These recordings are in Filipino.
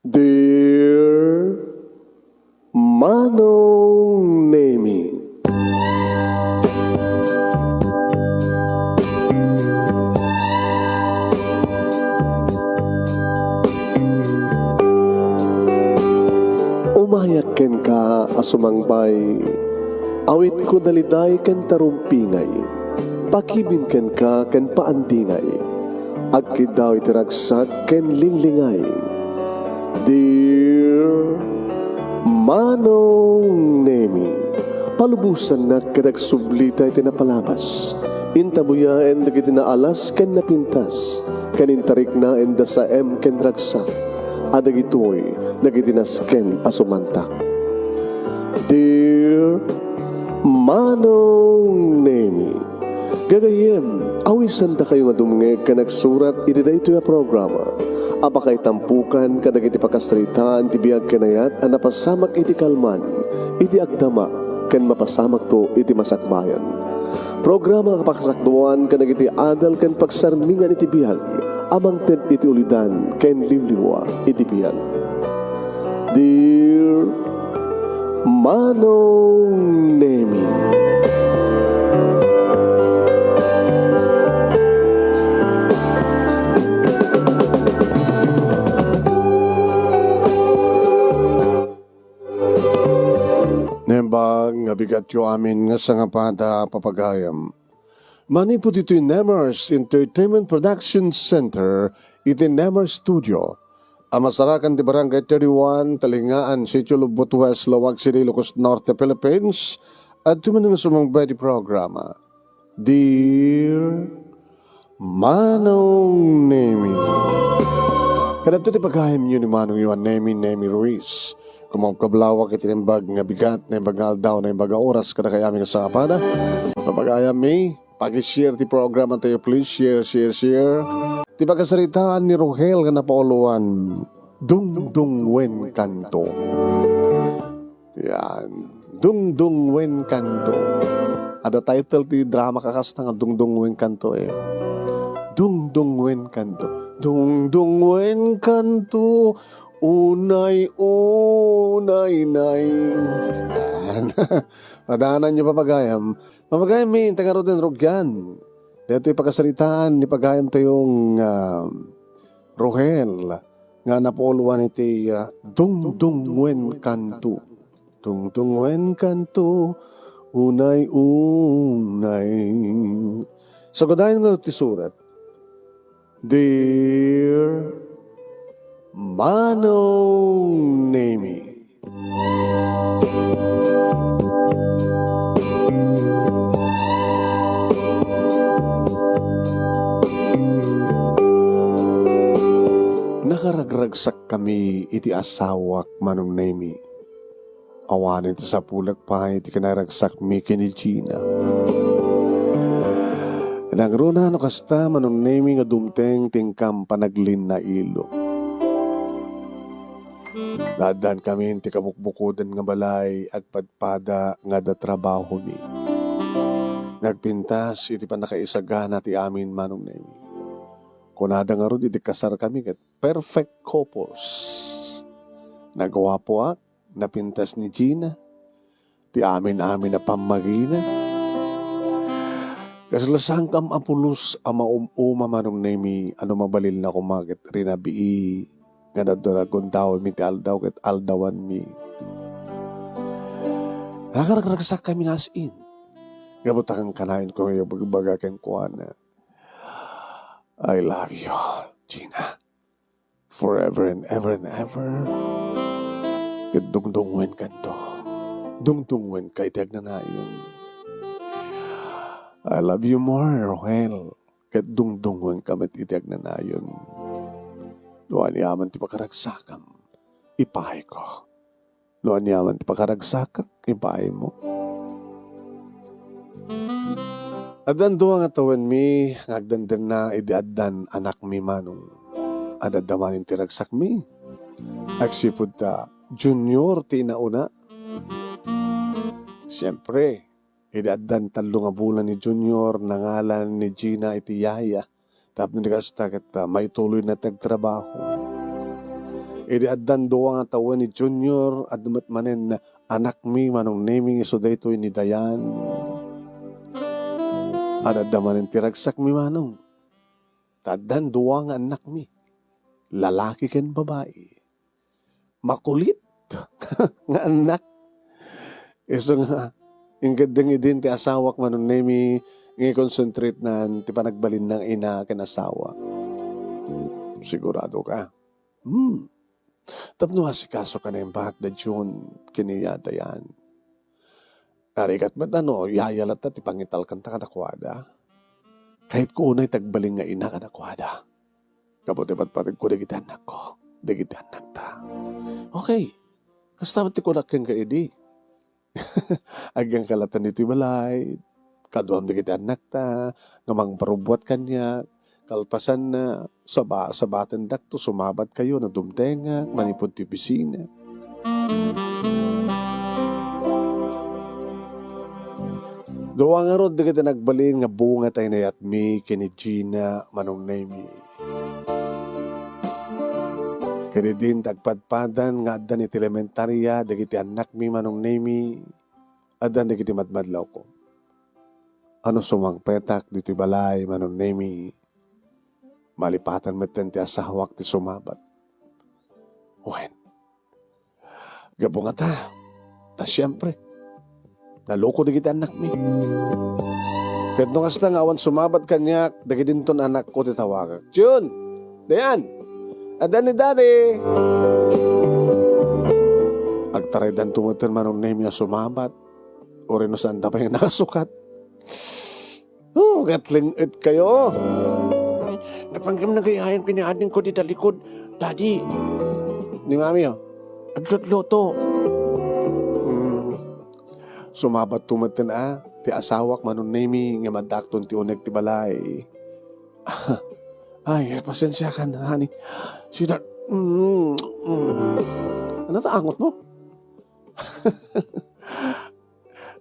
Dear Manong Nemi, umayak ken ka asumangbay, awit ko daliday ken tarumpingay, pakibin ken ka ken paandingay, agkid daw itiragsak ken linglingay. Dear Manong Nemi, palubusan na kadagsublita iti napalabas. Intabuya en dagiti naalas ken napintas, kanintarik na en da sa ken ragsak, adagitoy dagiti nasken asumantak. Dear Manong Nemi, gagayem, awisan da kayo nga dumngeg ka nagsurat iti daytoy a programa. Apakay tampukan kadag iti pakastritaan ti biyag kanayat a napasamak iti kalman, iti agdama, ken mapasamak to iti masakbayan. Programa kapakasakduan kadag iti adal ken pagsarmingan iti biyag, amang ted iti ulidan ken limliwa iti biyag. Dear Manong Nemi, Nembang nga bigat yo amin nga sangapada papagayam. Manipod ito'y Nemers Entertainment Production Center, iti Nemers Studio. Amasarakan di Barangay 31, Talingaan, Sitio Lubot West, Lawag City, Ilocos Norte, Philippines. At tumanong sumangbay di programa. Dear Manong Nemi, kada ito ti paghahim nyo ni Manong Yuan Nemi Ruiz. Kumakablawak itinimbag nga bigat na ibagal daw na imbaga oras kada kaya aming sa kapada. Papagayam mi, pag-share ti program tayo please, share. Ti pagkasaritaan ni Rohel nga napauluan, Dungdung Wen Kanto. Yan, Dungdung Wen Kanto. Ada title ti drama kakasta nga Dungdung Wen Kanto eh. Dungdung Wen Kanto. Dungdung Wen Kanto. Unay, nay. Padahanan nyo papagayam. Papagayam may tagaroden rogyan. Dito yung pagkasalitaan ni pagayam tayong Rohel. Nga napoluan iti Dungdung Wen Kanto. Dungdung Wen Kanto. Unay. So gadayan nga ti surat. Dear Manong Nemi, nakaragragsak kami iti asawak Manong Nemi. Awanin iti sa pulag pa iti kanaragsak mi kinilchina. Nagruna no kasta Manong Nemi nga dumteng tingkam panaglin na ilo. Dadan kami ti kamukbukudan nga balay at padpada nga da trabaho ni. Nagpintas iti panakaisagana ti amin Manong Nemi. Kunada nga ron iti kasar kami ket perfect couples. Nagawa po napintas ni Gina. Ti amin na pamagina. Kaslasang kam apulos ama Manong Nemi ano mabalil na kumaget rinabii. Nga naduragon daw mi ti aldaw ket aldawan mi. Nakaragsak kami as in. Ngabutakan kanain ko yung bagbagaken ko na I love you, Gina. Forever and ever and ever. Ket dungdungwen kanto. Dungdungwen kay tiag na nayon. I love you more, Rohel. Ket dungdungwen kamit itiag na nayon. Luan yaman ti pakaragsakam, ipahay ko. Luan yaman ti pakaragsakak, ipahay mo. Adan doang atawan mi, ngagdandan na idiaddan anak mi Manong. Adadamanin ti ragsak mi. Agsipod ta, junior ti nauna. Siyempre, idiaddan talo nga bulan ni junior, nangalan ni Gina iti yaya. Tapos nagkastakit may tuloy na tagtrabaho. Idi addan doa nga tawa ni Junior at dumat manen na anak mi manong naming iso daytoy ni Dayan. At adda manen tiragsak mi manong. Taddan doa nga anak mi. Lalaki ken babae. Makulit nga anak. Iso nga inggadeng idin ti asawak manong nami nga concentrate na ti panagbalin ng ina ken asawa. Sigurado ka? Tapno asikaso ka na yung bahag da June kiniyata yan. Narikat ba't yayalat na ti pangital kanta kadakwada. Kahit ko unay tagbaling nga ina kadakwada. Kabuti ba't parig ko dagiti anak ko. Dagiti anak ta. Okay. Kasta ba't ti kunak kang kaidi? Agang kalatan nito balay. Kaduam dagiti anak ta. Ngamang parubuat kanya. Kalpasan na sabatan dakto sumabat kayo na dumtenga, manipod ti bisina. Gawa nga rod dagiti nagbalin nga bunga tayo na yatmi kini Gina manong nami. Kani din tagpadpadan nga addan iti elementarya dagiti anak mi manong nami addan dagiti madmadlaw ko. Ano sumang petak diti balay manong nami. Malipatan met ti asawak ti sumabat. Wen. Gabo nga ta. Ta siyempre. Naloko di kita anak mi. Kahit nung asta nga awan sumabat kanya, dagi din ton anak ko titawagan. Jun! Dayan! Adan ni daddy! Agtaray dan tumutin manong name niya sumabat. O rin no saan pa yung nakasukat. Gatling it kayo. Napanggam na gayayan piniading ko di talikod. Daddy, ni mami aglot-loto. Sumabat tumatin ti asawak manon nami nga madakton ti uneg ti balay. Ay, pasensya ka na, honey. Sweetheart, ano ta angot mo?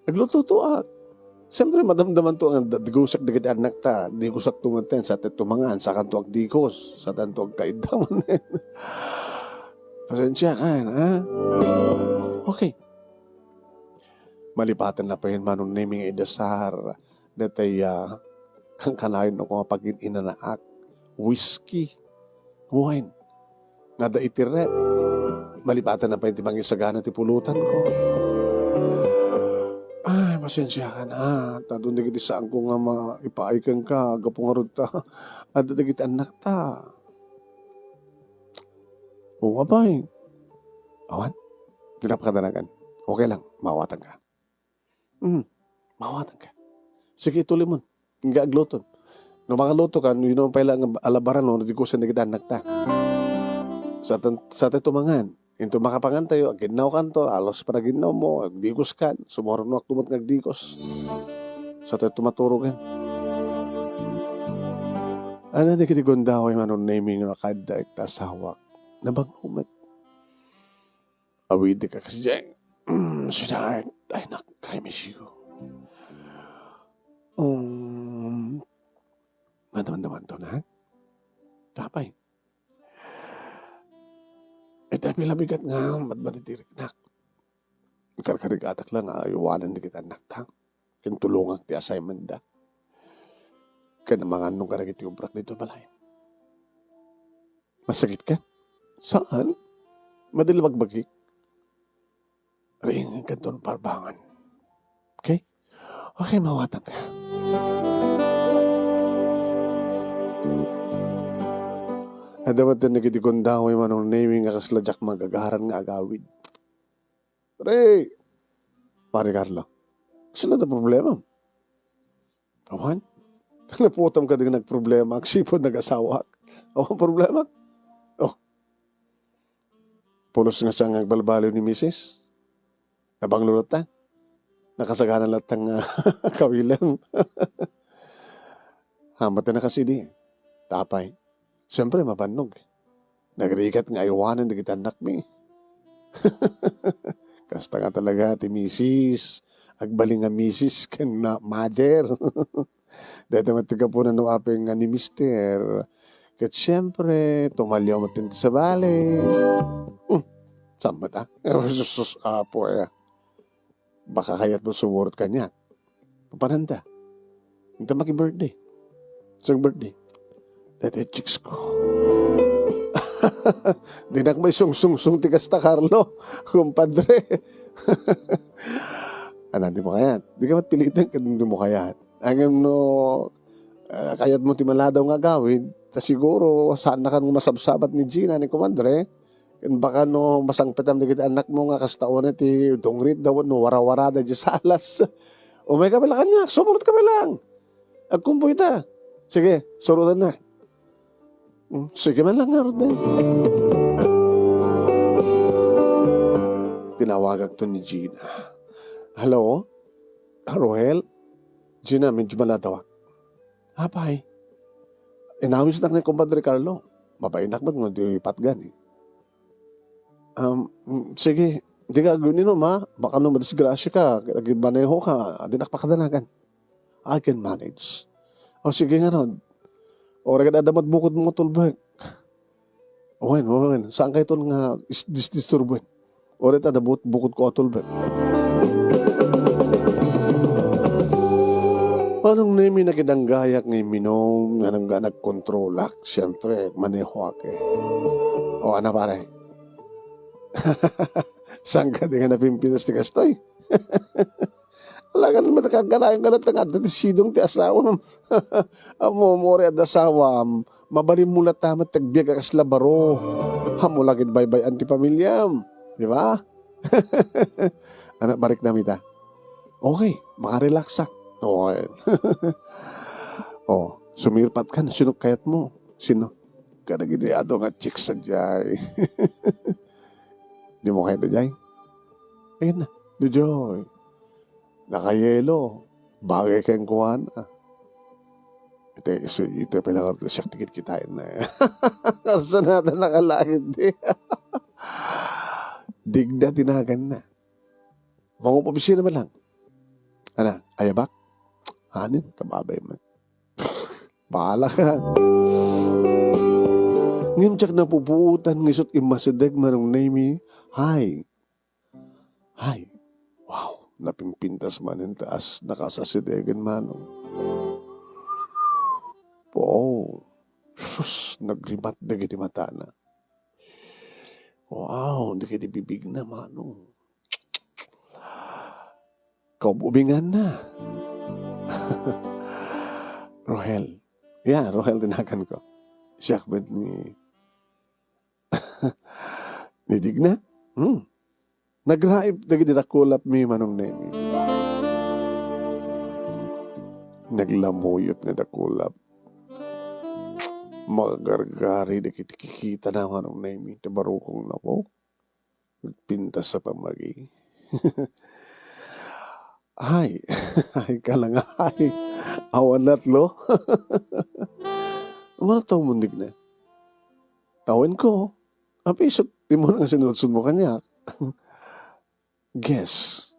Nagluto-to Siyempre, madamdaman to ang digusak digit anak ta. Digusak tumanten sa tumangan, sa kanto ag digos, sa tanto ag kaidaman. Pasensya ka, ha? Okay. Malipatan na pa yun manong naming idasar. Datay, kang kanayon ako mapagin inanaak. Whiskey. Wine. Nga da itirep. Malipatan na pa yun timang isagana ti pulutan ko. Ay, pasensya ka na. Tadun digiti saan ko nga maipaikan ka. Gapong arod ta. At digiti anak ta. O, abay. Awan? Pinapakadanagan. Okay lang. Mawatan ka. Mawatan ka. Sige, ituloy mo. Nga agluton. No mga luto ka, yun ang pala nga alabaran no, di ko siya digiti anak ta. Sa tumangan. Into makapangan tayo, aginaw kanto, alos para ginaw mo, agdigos kan, sumorong no aktumat ngagdigos. Sa tayo tumaturo kan. Ano di kinigundaw ay manon naming na kada iktasawak. Nabagumat. Awid di ka kasi dyan. Sweetheart, I miss you. Madaman-daman to na. Tapay. Dahil bigat nga, matitirik na. Karkarigatak lang, ayawanan di kita nakta. Kintulungan ti assignment da. Kaya naman nung karagit yung brak dito balay. Masakit ka? Saan? Madilibagbagik. Ring ka doon parbangan. Okay? Okay, mawatan ka. At dapat na nagitikundaw yung manong naming nga kasladyak magagaharan nga agawid. Pare, pare Carlo, sila na problema. Awan? Naputam ka din nagproblema, agsipod nag-asawa. Awan problema? Oh. Pulos nga siya nagbalbaliw ni Mrs. Nabang lulot nakasaganan lahat ng kawilang. Hamat na kasi di. Tapay. Siyempre, mapanog. Nagrikat nga iwanan na kita anak mi. Kasta nga talaga, ti misis. Agbaling nga misis kan na mother. Dahil matiga po na no apeng nga ni mister. Kat siyempre, tumalyaw mo tinti sa bali. Saan ba ta? Sus, apo eh. Baka kaya't mo sumurot ka niya. Papananda. Hindi maki-birthday. Isang birthday. Dati chicks ko. Dinak may sung-sung-sung tikas ta, Carlo. Kumpadre. Ano, di mo kayat. Di ka matpilitan ka, di mo kayat. Ang no, kayat mo timaladaw nga gawin, ta siguro, saan na ka masabsabat ni Gina, ni Kumadre, baka no, masangpetam na kita anak mo nga kastaon ti dongrit daw, no, wara-wara di salas. O may kabila kanya, sumurot ka lang. Agkumpoy ta. Sige, surutan na. Sige man lang nga, Roday. Tinawagag to ni Gina. Hello? Rohel? Gina, medyo malatawag. Hapay. Inawis na ni Compadre Carlo. Mapainak mo, di patgan eh. Sige, di ka gunin no, ma. Baka no madisgrasya ka, maneho ka, di nakpakadanagan. I can manage. O sige nga ron. O rin dadamad bukod mo tulbag. Wen. Saan kayo ito nga disturbuin? O rin dadamad bukod ko tulbag. Anong nimi nakidanggayak ni Minom nga nang nagkontrolak? Siyempre, maneho ako eh. O ano pare? Saan ka di nga napimpinas ni Kastoy? Alagan matakaganayan ka na tanga dati sidong ti asawam. Amo more at asawam. Mabalim mula tamat tagbiag akas labaro. Hamo lagid baybay anti pamilyam. Di ba? Anak barik na mita. Okay, makarelaksak. Okay. Oh, sumirpat ka na. Sino kayat mo? Sino? Kadagidayado nga chicks sa jay. Di mo kaya na jay? Ayun na. Di joy. Nakayelo. Bagay kayong kuha na. Ito pinakar siya tikit kitain na eh. Karsa natin nakalangit di. Digda tinagan na. Mga papisina naman lang. Ano? Ayabak? Hanin? Kababay man. Bahala ka. Ngayon tsak na pupuutan ngisot imasideg manong name Hi. Wow. Napimpintas man yung taas. Nakasasidegan manong. Oh. Sus. Nagrimat na gini mata na. Wow. Hindi kayo bibig na manong. Kaububingan na. Rohel. Yeah, Rohel tinakan ko. Siya akbet ni Digna. Nagraib dagi ditakulap mi manong nemi. Naglamuyot nga dakulap. Magargari na kitikikita na manong nemi. Tabarukong na po. Pintas sa pamagi. Ay ka lang, ay. Awan latlo. Ano taong mundig na? Tawin ko. Apisot, di mo nang sinudsud mo kanya. Guess.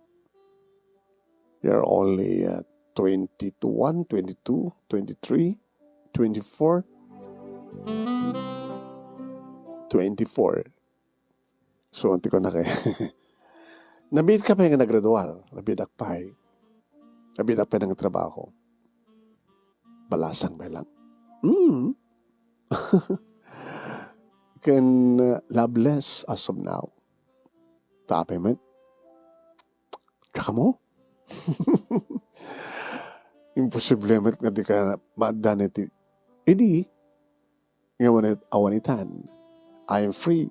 You're only 21, 22, 23, 24, 24. So, anti ko na kayo. Nabid ka pa yung nagraduar. Nabidak pa eh. Nabidak pa ng trabaho. Balasang ba lang? Can loveless as of now. Tapay man. Tsaka mo? Imposible man nga di ka maadan iti. Hindi. Ngayon awanitan. I am free.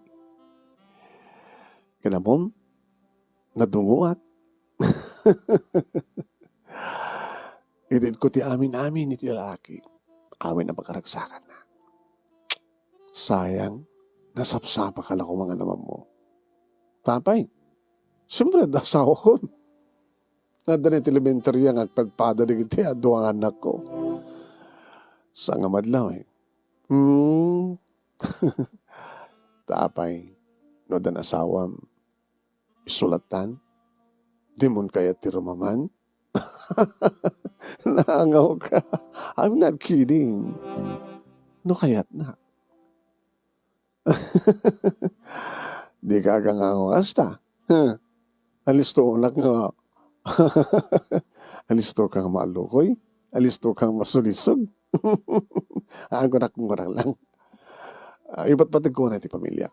Kanamon? Nadunguat. Itid ko ti amin iti lalaki. Amin na pagkaragsakan na. Sayang, nasapsapa ka lang kung mga naman mo. Tapay, siyempre, dasawa ko. Nada na elementary ang agpagpada na iti ado ang anak ko. Sa nga madlaw eh. Tapay, no dan asawam, isulatan, di mon kaya tirumaman. Naangaw ka. I'm not kidding. No kayat na. Di ka nga asta. Huh. Alisto unak nga. Alisto kang maalukoy. Alisto kang masulisog. Ang kunak lang. Iba't patag ko na iti pamilya.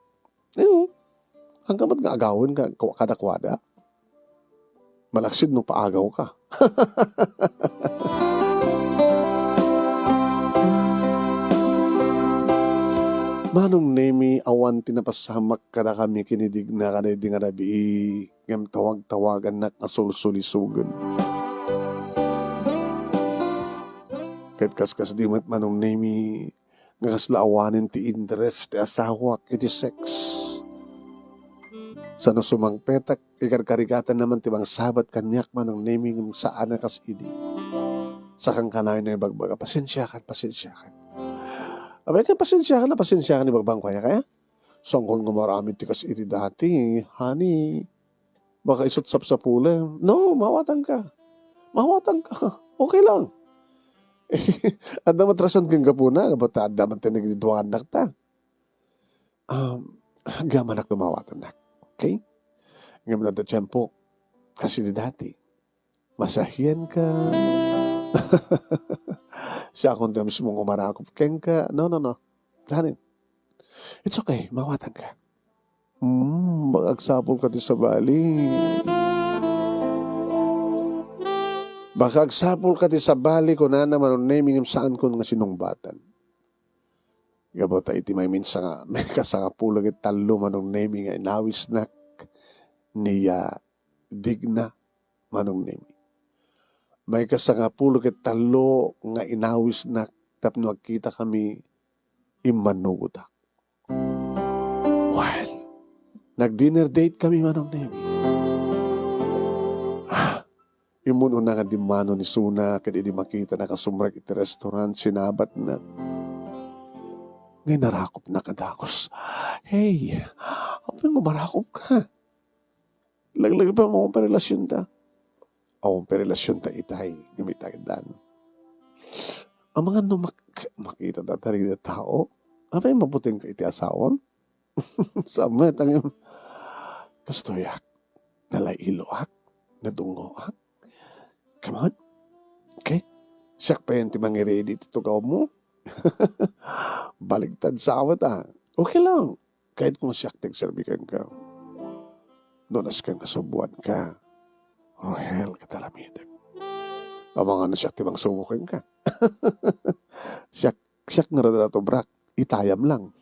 Ayun. Hanggang ba't nga agawin ka kadakwada? Malaksid no paagaw ka. Manong nemi awan tinapasamak kada kami kinidig na kanidi nga rabi ngam tawag-tawagan nak asulsulisugan. Kahit kaskas di mat manong nemi nga kaslaawanin ti interest ti asawak iti sex. Sa no sumangpetak ikarkarigatan naman ti bang sabat kanyak manong nemi ngam saan kas idi. Sa kang kanay na ibagbaga, pasensya kan. Abay ka, pasensya ka ni bagbang kaya. Sangkol nga marami tikas iti dati, honey. Baka isutsap sa pula. No, mawatan ka. Okay lang. At na matrasan kang kapuna, bata at daman tayo nagdiduangan na ta. Gamanak na mawatan na. Okay? Ngayon na tiyempo. Kasi di dati. Masahiyan ka. Siya akong tiyamis mong umarakop keng ka. No. Lahanin. It's okay. Mawatan ka. Magagsapol ka di sa bali. Baka agsapol ka di sa bali ko na naman ang naming saan ko nga sinungbatan. Gabota iti may minsa nga may kasangapulag at talo manong naming nga inawis na niya digna manong naming. May kasangapulog at talo nga inawis na tapno agkita kami imanugutak. Well, nag-dinner date kami manong nemi. Imuno na nga di mano ni Suna kadi di makita na kasumrek iti restaurant sinabat na. Ngay narakop na kadakos. Hey, apay mo marakop ka? Laglag pa mo pa relasyon ta. Ang perelasyon ta itay, gamitay dan. Ang mga makita na tarig na tao, apay mabuting ka iti asawan? Sama tangim kastoyak, nalailoak, nadungoak. Come on. Okay? Siyak pa yan ti mangiredi ito ka mo. Baligtad sa awat Okay lang. Kahit kung siyak tigserbikan ka. Donas kang nasubuan ka. Rohel, katalamidag. Amang ano siyak tibang sumukin ka. siyak nga rin na ito, brak. Itayam lang.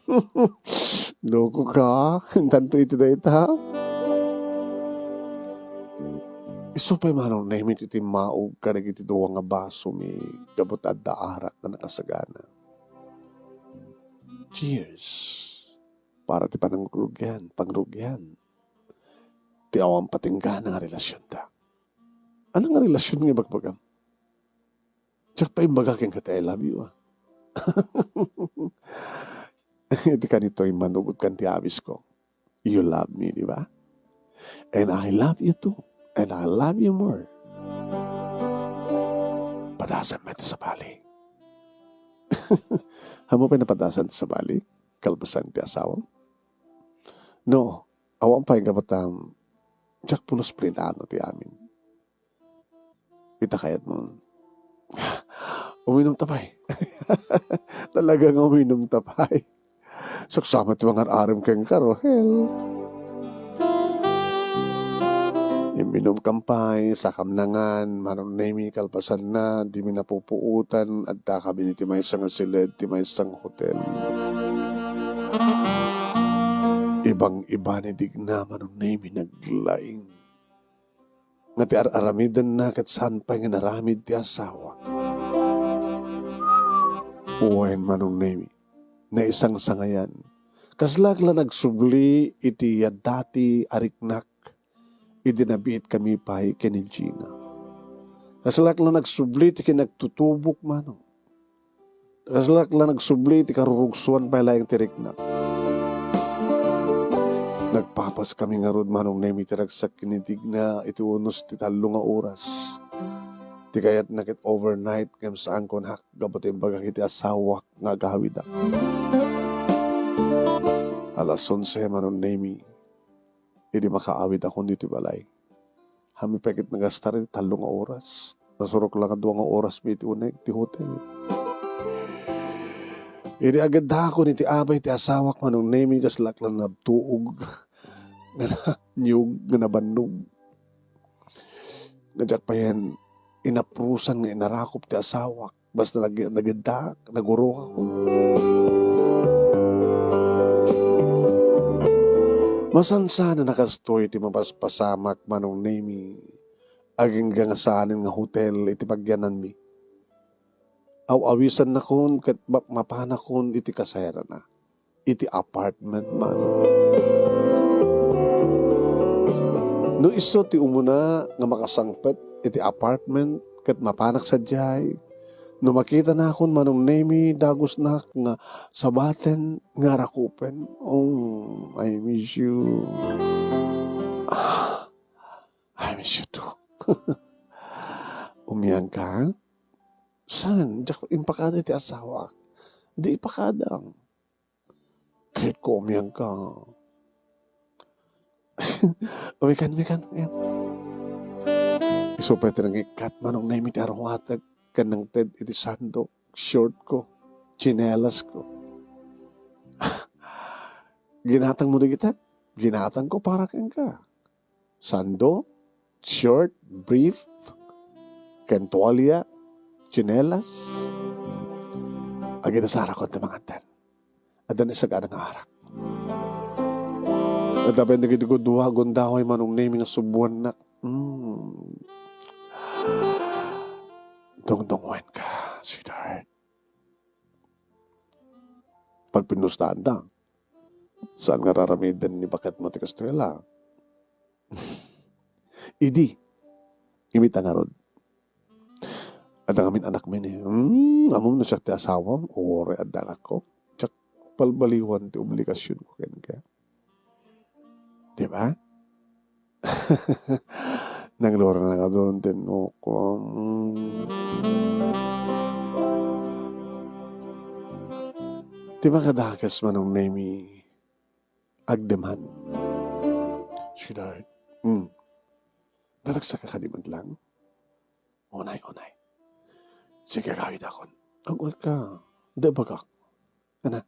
Loko ka. Tanto ito na ita. Iso pa'y manong nahimit iti maog ka na iti duwa nga baso mi gabot at daarak na nakasagana. Cheers. Para ti pangrugyan. Ti awang patingga nga relasyon ta. Ano nga relasyon nga bagbagam? Tsak pa imbaga keng kata I love you Iti ka nito'y manugot kan ti abis ko. You love me, di ba? And I love you too. And I love you more. Padasan mo ito sa bali. Hamo pa napadasan sa bali? Kalbasan ti asawang? No. Awang pa yung kabatang tsak pulos plinano ti amin. Kita kayat mo. Uminom tapay. Talagang uminom tapay. Saksama ti mga aram keng karohel. Iminom kampay, sakam nangan, manong nemi kalpasan na, di mi napupuutan, at kami ni timay sang silid, timay sang hotel. Ibang-iba ni digna, manong nemi naglaing. Nga ti aramidan na kat saan pa nga naramid ti asawa. Uwain manong nemi, na isang sangayan. Kaslagla nagsubli iti dati ariknak, idinabiit kami pa ni Gina. Kaslak lang nagsubli ti kinagtutubok manong. Kaslak lang nagsubli ti karurugsuan pa lang tirik na. Nagpapas kami nga rod manong nemi tiragsak kinitig na iti unos ti talo nga oras. Ti kayat nakit overnight kem saan kon hak gabotin baga kiti asawak nga gahawid ak. Alas 11 manon nemi. Idi makaawid ako dito balay. Hami pekit nagastar iti 3 nga oras. Nasurok lang 2 nga oras mi iti unay ti hotel. Idi agad ako ni ti abay ti asawak manon nemi kas laklan na tuog. Nga nyug nga nabannog. Nga pa yan inaprusan nga inarakop ti asawak. Basta naganda, naguro ako. Masansa na nakastoy ti mapaspasamak manong nemi. Aging gangasanin nga hotel iti pagyanan mi. Aw-awisan na kon kat mapana kon iti kasayra na. Iti apartment man. No iso ti umuna nga makasangpet iti apartment kat mapanak sa jay. No makita na akon manong nemi dagos na nga sabaten nga rakupen. Oh, I miss you. I miss you too. Umiyan ka? San? Diyak impakada ti asawa. Hindi ipakadang. Kahit ko umiyan ka. Umikan. Isupay tinang ikat manong nemi ti arwatag. Kanang ted iti sandok, short ko, chinelas ko. Ginatang mo na kita? Ginatang ko para kang ka. Sando, short, brief, kentualya, chinelas. Aginasara ko iti mga ten. At dan isaga ng arak. At dapat nagidiguduwa gundahoy manong nemi nga subuan na. Dongdonguin ka, sweetheart. Pag pinustaan da, saan nga raramidan ni bakat mo ti Castrela? Idi, imita nga rod. At ang amin anak min amom na siya ti asawam, ore at anak ko. Tsak palbaliwan ti obligasyon ko ka. Diba? Nang lora na nga doon tinok ko. Di ba kadakas manong nemi agdeman? Sweetheart. Daragsa ka kadiman lang? Unay. Sige kawid akon. Agwal ka. Di ba ka? Ana?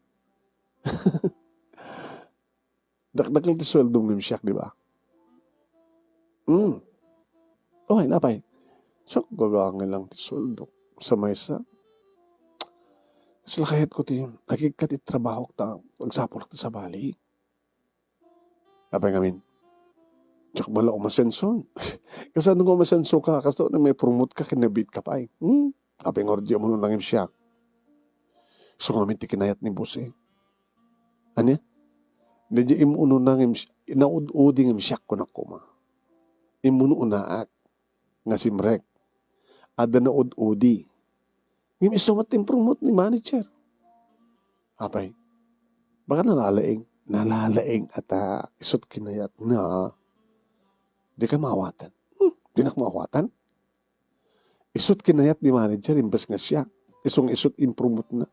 Dakdakil ti sweldo ng siyak, di ba? Okay, napay. So, gagangin lang ti sweldo sa maysa. Sila kahit ko ti, nagigkat trabaho ta, magsapulak ti sa bali. Napay ngamin. Tsak bala umasenson. Kasi ano ko umasenso ka, kasi may promote ka, kinabit ka pa eh. Napay ngordya mo nung nangim siya. So, ngamin ti kinayat ni boss eh. Ano? Hindi imuno nangim, inaud-uding im siya ko na kuma. Imuno unaak. Nga simrek. Ada na ud-udi. Ngayon isumat yung promote ni manager. Apay. Baka nalalaing at isot kinayat na di ka maawatan. Di na maawatan. Isot kinayat ni manager, imbes nga siya. Isot in promote na.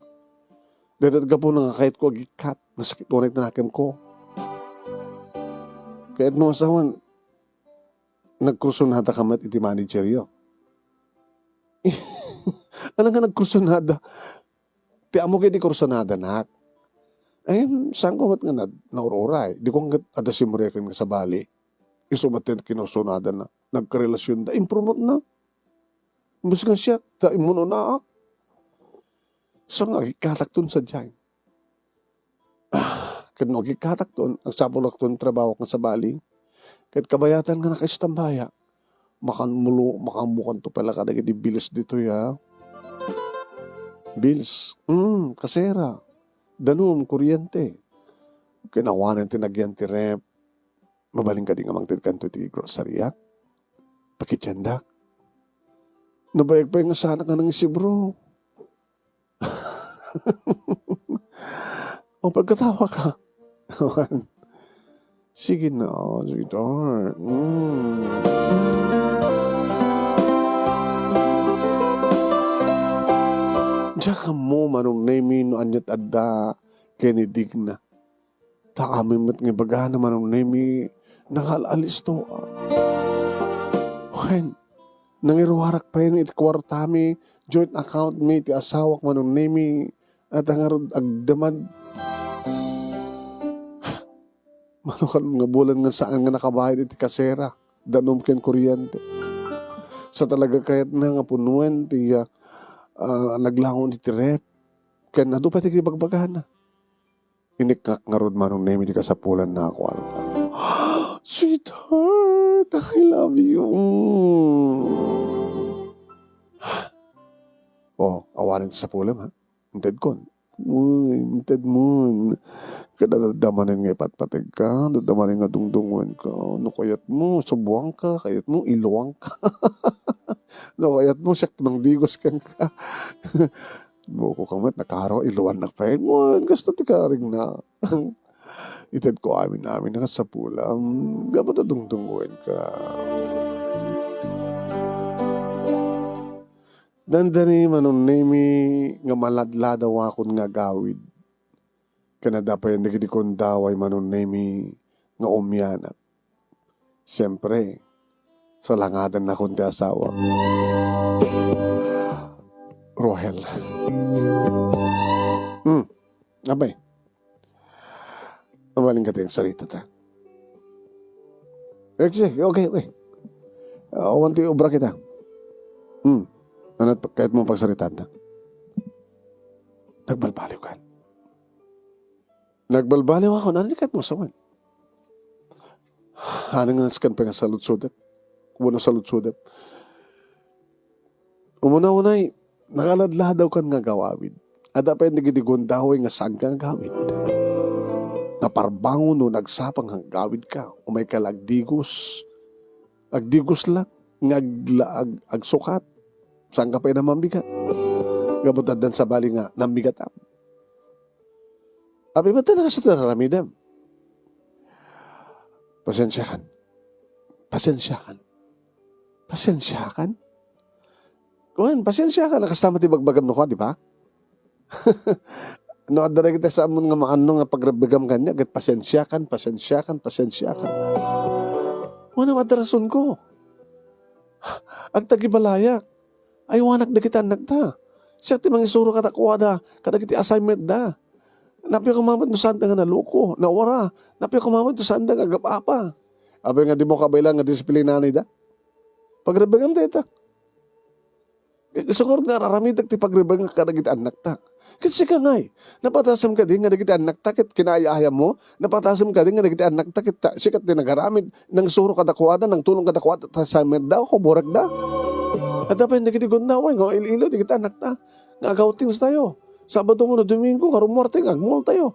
Dadat ka po nang kahit ko agikat. Nasakit ulit na nakim ko. Kahit mo asawan, nagkursunada ka mat iti manager yo. Alam nga nagkursunada. Ti amo kayo di kursunada na. Ay, saan ko mat nga nauroray. Di ko nga adasimrekan nga sa bali. Isumatin kinursunada na. Nagkarelasyon da. Impromote na. Imbus nga siya. Da imuno na ak. So nga, kikatak sa dyan. Kahit no, kikatak doon. Nagsapulak doon trabaho nga sa bali. Kahit kabayatan nga nakaistambaya, makamukan to pala ka di bilis dito ya. Bills, kasera, danum, kuryente. Kinawanan tinagyan ti rep, mabaling ka di nga mangtid kanto ti grocery ya. Pakityandak. Nabayag-bayag nga sana ka ng isibro. O pagkatawa ka. Sige na, sweetheart. Tsaka mo manong nemi no anyat adda kinidig na. Ta amin mat nga baga na manong nemi nakalalis to. Wen, nangiruwarak pa yun iti kwartami, joint account mi iti asawak manong nemi at ang agdamad. Manukan nga bulan nga saan nga nakabayad iti kasera, danom ken kuryente. Sa talaga kayat na nga punuan ti naglangon iti rep, ken adu pati ti bagbagahan na. Inikak nga rod manong nemi di kasapulan na ako. Sweetheart, I love you. Oh, awanin sa pulam ha. Inted kon. Inted mo. Kada damanin nga ipatpatag ka, damanin nga dungdungan ka. No kayat mo, subuang ka, kayat mo, iluwang ka. No kayat mo, siyak ng digos kang ka. Buko kang mat, nakaraw, iluwan na pa. Gusto ti karing na. Ited ko amin nga sa pulam. Gabat na dungdungan ka. Dandani manon nemi nga maladladaw akon nga gawid. Kanada pa yung nagidikon daway manon nemi nga umyanat. Siyempre, sa langadan na kundi asawa. Rohel. Abay. Amaling ka tayong sarita ta. Okay. Awan tayo obra kita. Ano kahit mo pagsaritan na? Nagbalbaliw ka. Nagbalbaliw ako. Nanikat mo sa man. Hanang naskan pa nga sa lutsudat. Wano sa lutsudat. Umuna-unay, nakaladladaw kan nga gawawid. Ada pa yung nagidigon dahoy nga saan ka nga gawid. Naparbango no, nagsapang hang gawid ka. Umay ka lagdigos. Agdigos lang. Agsukat. Saan ka pa yung namambigat? Gabutad dan sa bali nga, nambigat am. Abi, ba't na ka sa tararamidam? Pasensyakan. Kuhan, pasensyakan. Nakastama ti bagbagam no ko, di ba? No, adara kita sa amon nga maano nga pagrabagam kanya, gat pasensyakan. Wala madarason ko. Agtagibalayak. Ay wanak da kita nagta. Siya ti mangisuro ka takwada, kada kiti assignment da. Napiyo kumamad no saan nga naluko, nawara. Napiyo kumamad no saan nga agapapa. Abi nga di mo kabaylan nga disiplinanay da. Pagrabagam da ita. Siguro nga raramidag ti pagrabagam kada kiti anak ta. Kasi ka ngay, napatasam ka din nga dagiti anak ta, kit kinayahaya mo, napatasam ka din nga dagiti anak ta, kit sikat din nagaramid, nang suro kadakwada, nang tulong kadakwada, ta assignment da, o burak da. At dapat hindi kitigon na, nga ilo, di kita anak na. Nga agautings tayo. Sabado mo na Domingo, karumorting, agmol tayo.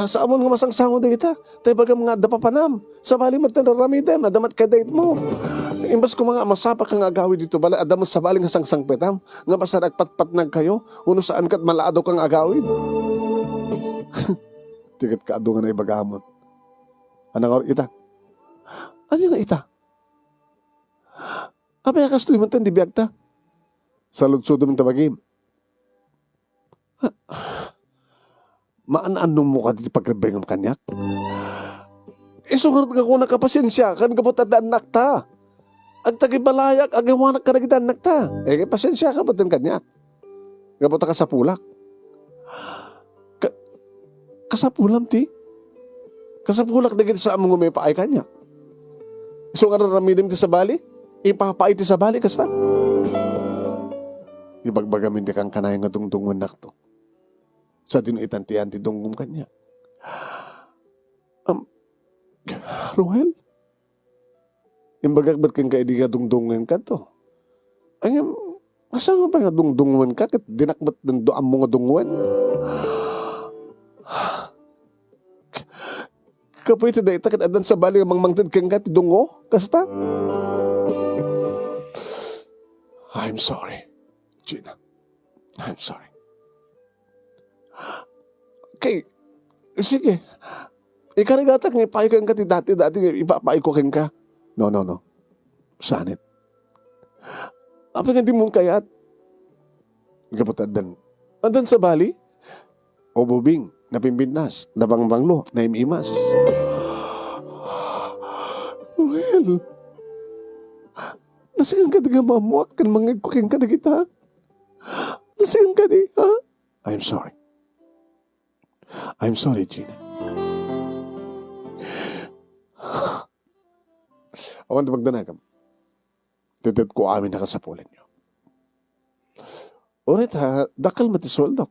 Sa amon nga masangsango di kita. Tayo baga mga dapapanam. Sa bali matanararamidem, adamat ka date mo. Imbas ko mga masapak kang agawid dito, bala adamat sa bali nga sangsangpetam. Nga basta nagpatpatnag kayo, uno saan kat malaado kang agawid. Tikit ka ado nga na ibagamot. Anang ita? Ano nga ita? Apa yakas tu mantan di biag ta? Sa lutsod ng tabagim. Maan-anong mo ka di pagrebeng ang kanyak? Isungarot nga ko nakapasensya kan kapot at anak ta. Ang tagibalayak, agawanak ka na kita anak ta. Pasensya ka ba't ang kanyak? Kapot ka sa pulak. Kasapulam ti? Kasapulak na kita sa among umipaay kanyak. Isungarot ramidim ti sa bali? Ipapait sa bali kasta. Ibagbagamin di kang kanay nga dungdungon nakto. Sa dinuitantian ti dunggum kanya. Rohel? Imbagak ba't kang kaidi nga dungdungan ka to? Ay, asa nga ba nga dungdungan ka? Kat dinakbat ng doam mo nga dunguan? Kapoy ito na itakat adan sa bali nga mangmangtid kang ka ti dungo? Kasta? I'm sorry, Gina. I'm sorry. Okay, sige. Ikarigata kang ipaikan ka ti dati ipapaiko kang ka. No. Sanit. Apa nga di mong kayat? Kapatadan. Andan sa bali? O bubing, napimbinnas, nabangbanglo, naimimas. Well, nasigang ka di nga mamuak kan mga kuking ka na kita. Nasigang ka di, ha? I'm sorry. I'm sorry, Gina. Awan na magdanagam. Titit ko amin nakasapulan nyo. Ulit ha, dakal matisoldo.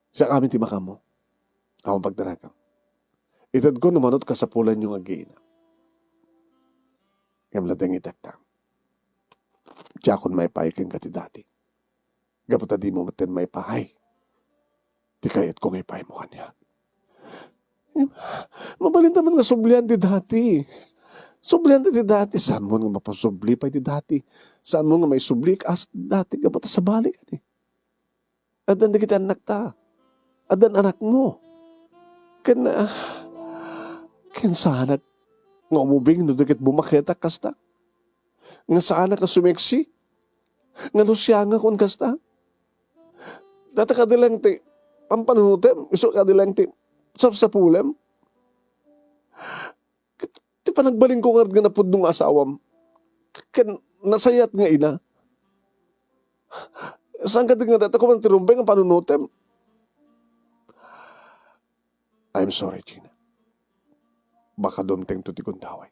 Siya kami ti makamo. Awan pagdanagam. Itad ko numanot kasapulan yung agina. Yung ladang itakta. Diya kon may pahay kang kati dati. Gaputa di mo matin may pahay. Di kayat ko ngay pahay mo kanya. Mabalin naman nga sublihan di dati. Sublihan di dati. Saan mo nga mapasubli pa di dati? Saan mo nga may subli as dati? Gaputa sa balik. Adan di kita anak ta. Adan anak mo. Ken sana nga umubing no dagit bumaketa kasta. Nga sana ka sumeksi. Nga no siya nga kon kasta. Data ka dilang ti pampanunutem. Iso ka dilang ti sapsapulem. Ti panagbaling ko nga napod nung asawam. Ken nasayat nga ina. Saan ka nga data ko mang tirumbeng ang panunutem. I'm sorry, Gina. Baka dumteng to ti kundaway.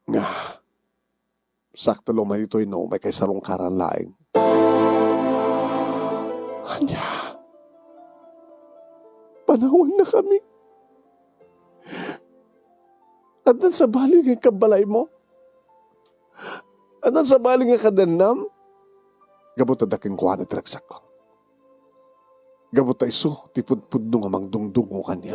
Nga, sakto lumay ito'y no, may kay sarong karan laing. Anya, panahon na kami. At nan sa baling ang kabalay mo. At nan sa baling ang kadanam. Gabot na daking kuha na tragsak ko. Gabot na iso, tipud-pud nung amang dungdung mo kanya.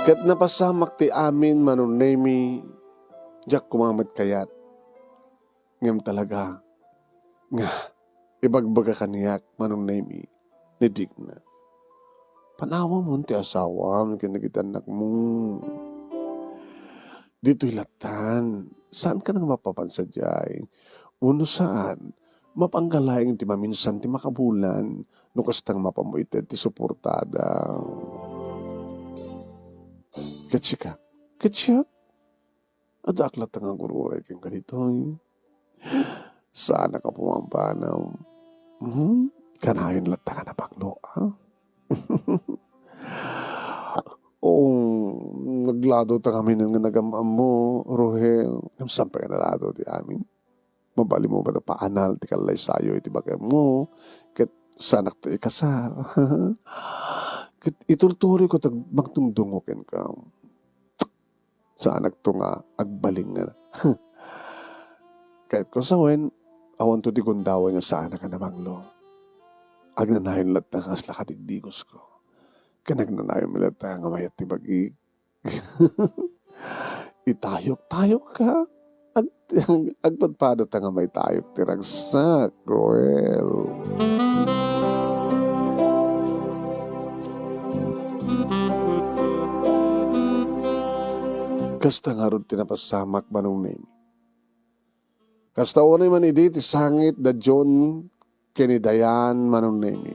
Kat napasamak ti amin manunemi, jak kumamit kayat. Ngam talaga, nga, ibagbaga kaniyak manunemi, nidig na. Panawa mo ti asawam, kinagitanak mo. Dito'y latan, saan ka nang mapapansadyay? Uno saan, mapanggalayang ti maminsan ti makabulan, no kastang mapamuited ti suportada. Katsya, adaklat ang gururay kang ganito'y. Sana ka pumampanaw. Kanayon latang na baklo, ha? Naglado ta kami ng nagamam mo, Rohel. Sampay na lado di amin. Mabali mo ba na paanal, ti kalay sayo, iti bagay mo. Kat sanak to ikasar. Kat itulturi ko tag magtungdungokin ka. Sanak to nga agbaling nga. Kahit ko sawen, awan to di kundawa nga sana ka namang lo. Agnanayon lat na kasla katigdigos ko. Kanagnanayon milat nga mayat ti bagi. Itayok-tayok ka. Agpadpada ta nga may tayok ti ragsak, Roel. Kasta nga ron tinapasamak manong name. Kasta unay man idi ti sangit da John kinidayan manong name.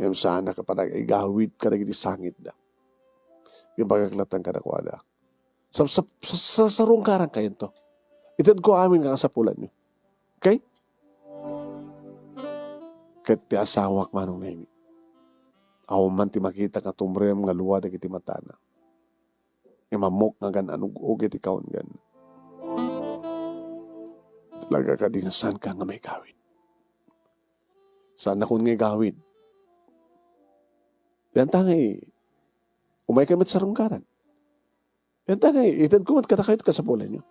Yung sana ka pa nag-igawid ka nag-iti sangit da. Yung pagkaklatan ka na kuwada. Sa sarong karang kayo to. Itad ko amin nga sa pulan nyo. Okay? Kat ti asawak manong name. Aw man ti makita ka tumrem nga luwa da kiti matana. Mamok nga gan anong ugit ikaw gan. Talaga ka din saan ka nga may gawid. Saan na kung nga gawid? Yan tangay, umay kayo mat sarungkaran. Yan tangay, itad ko mat katakayot ka sa pula nyo.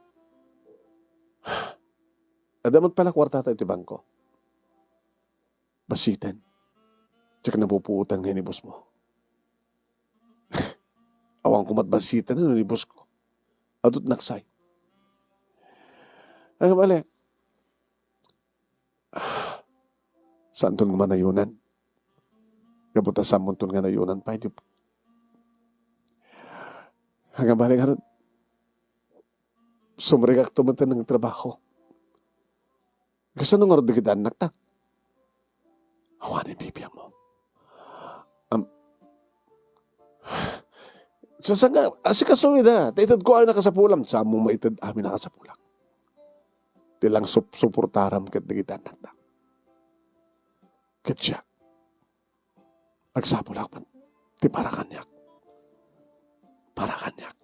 Adamat pala kwarta tayo ti bangko. Basitan. Tsaka napupuutan ngayon ni boss mo. Awang kumat basitan na ni boss ko. Adot naksay. Ang balik. Saan doon manayunan? Gabuta sa muntun nga na yunan pa. Hanggang balik ka ron. Sumrigak tumatan ng trabaho. Gusto nung ordo kita anak ta. Awanin bibiyang mo. So sa nga, asikasuwi da. Taitad ko ay nakasapulam. Sa mo maitad amin nakasapulam. Tilang suportaram kat na kita anak ta. Kat siya. Agsapulak man. Ti para kanyak. Para kanyak.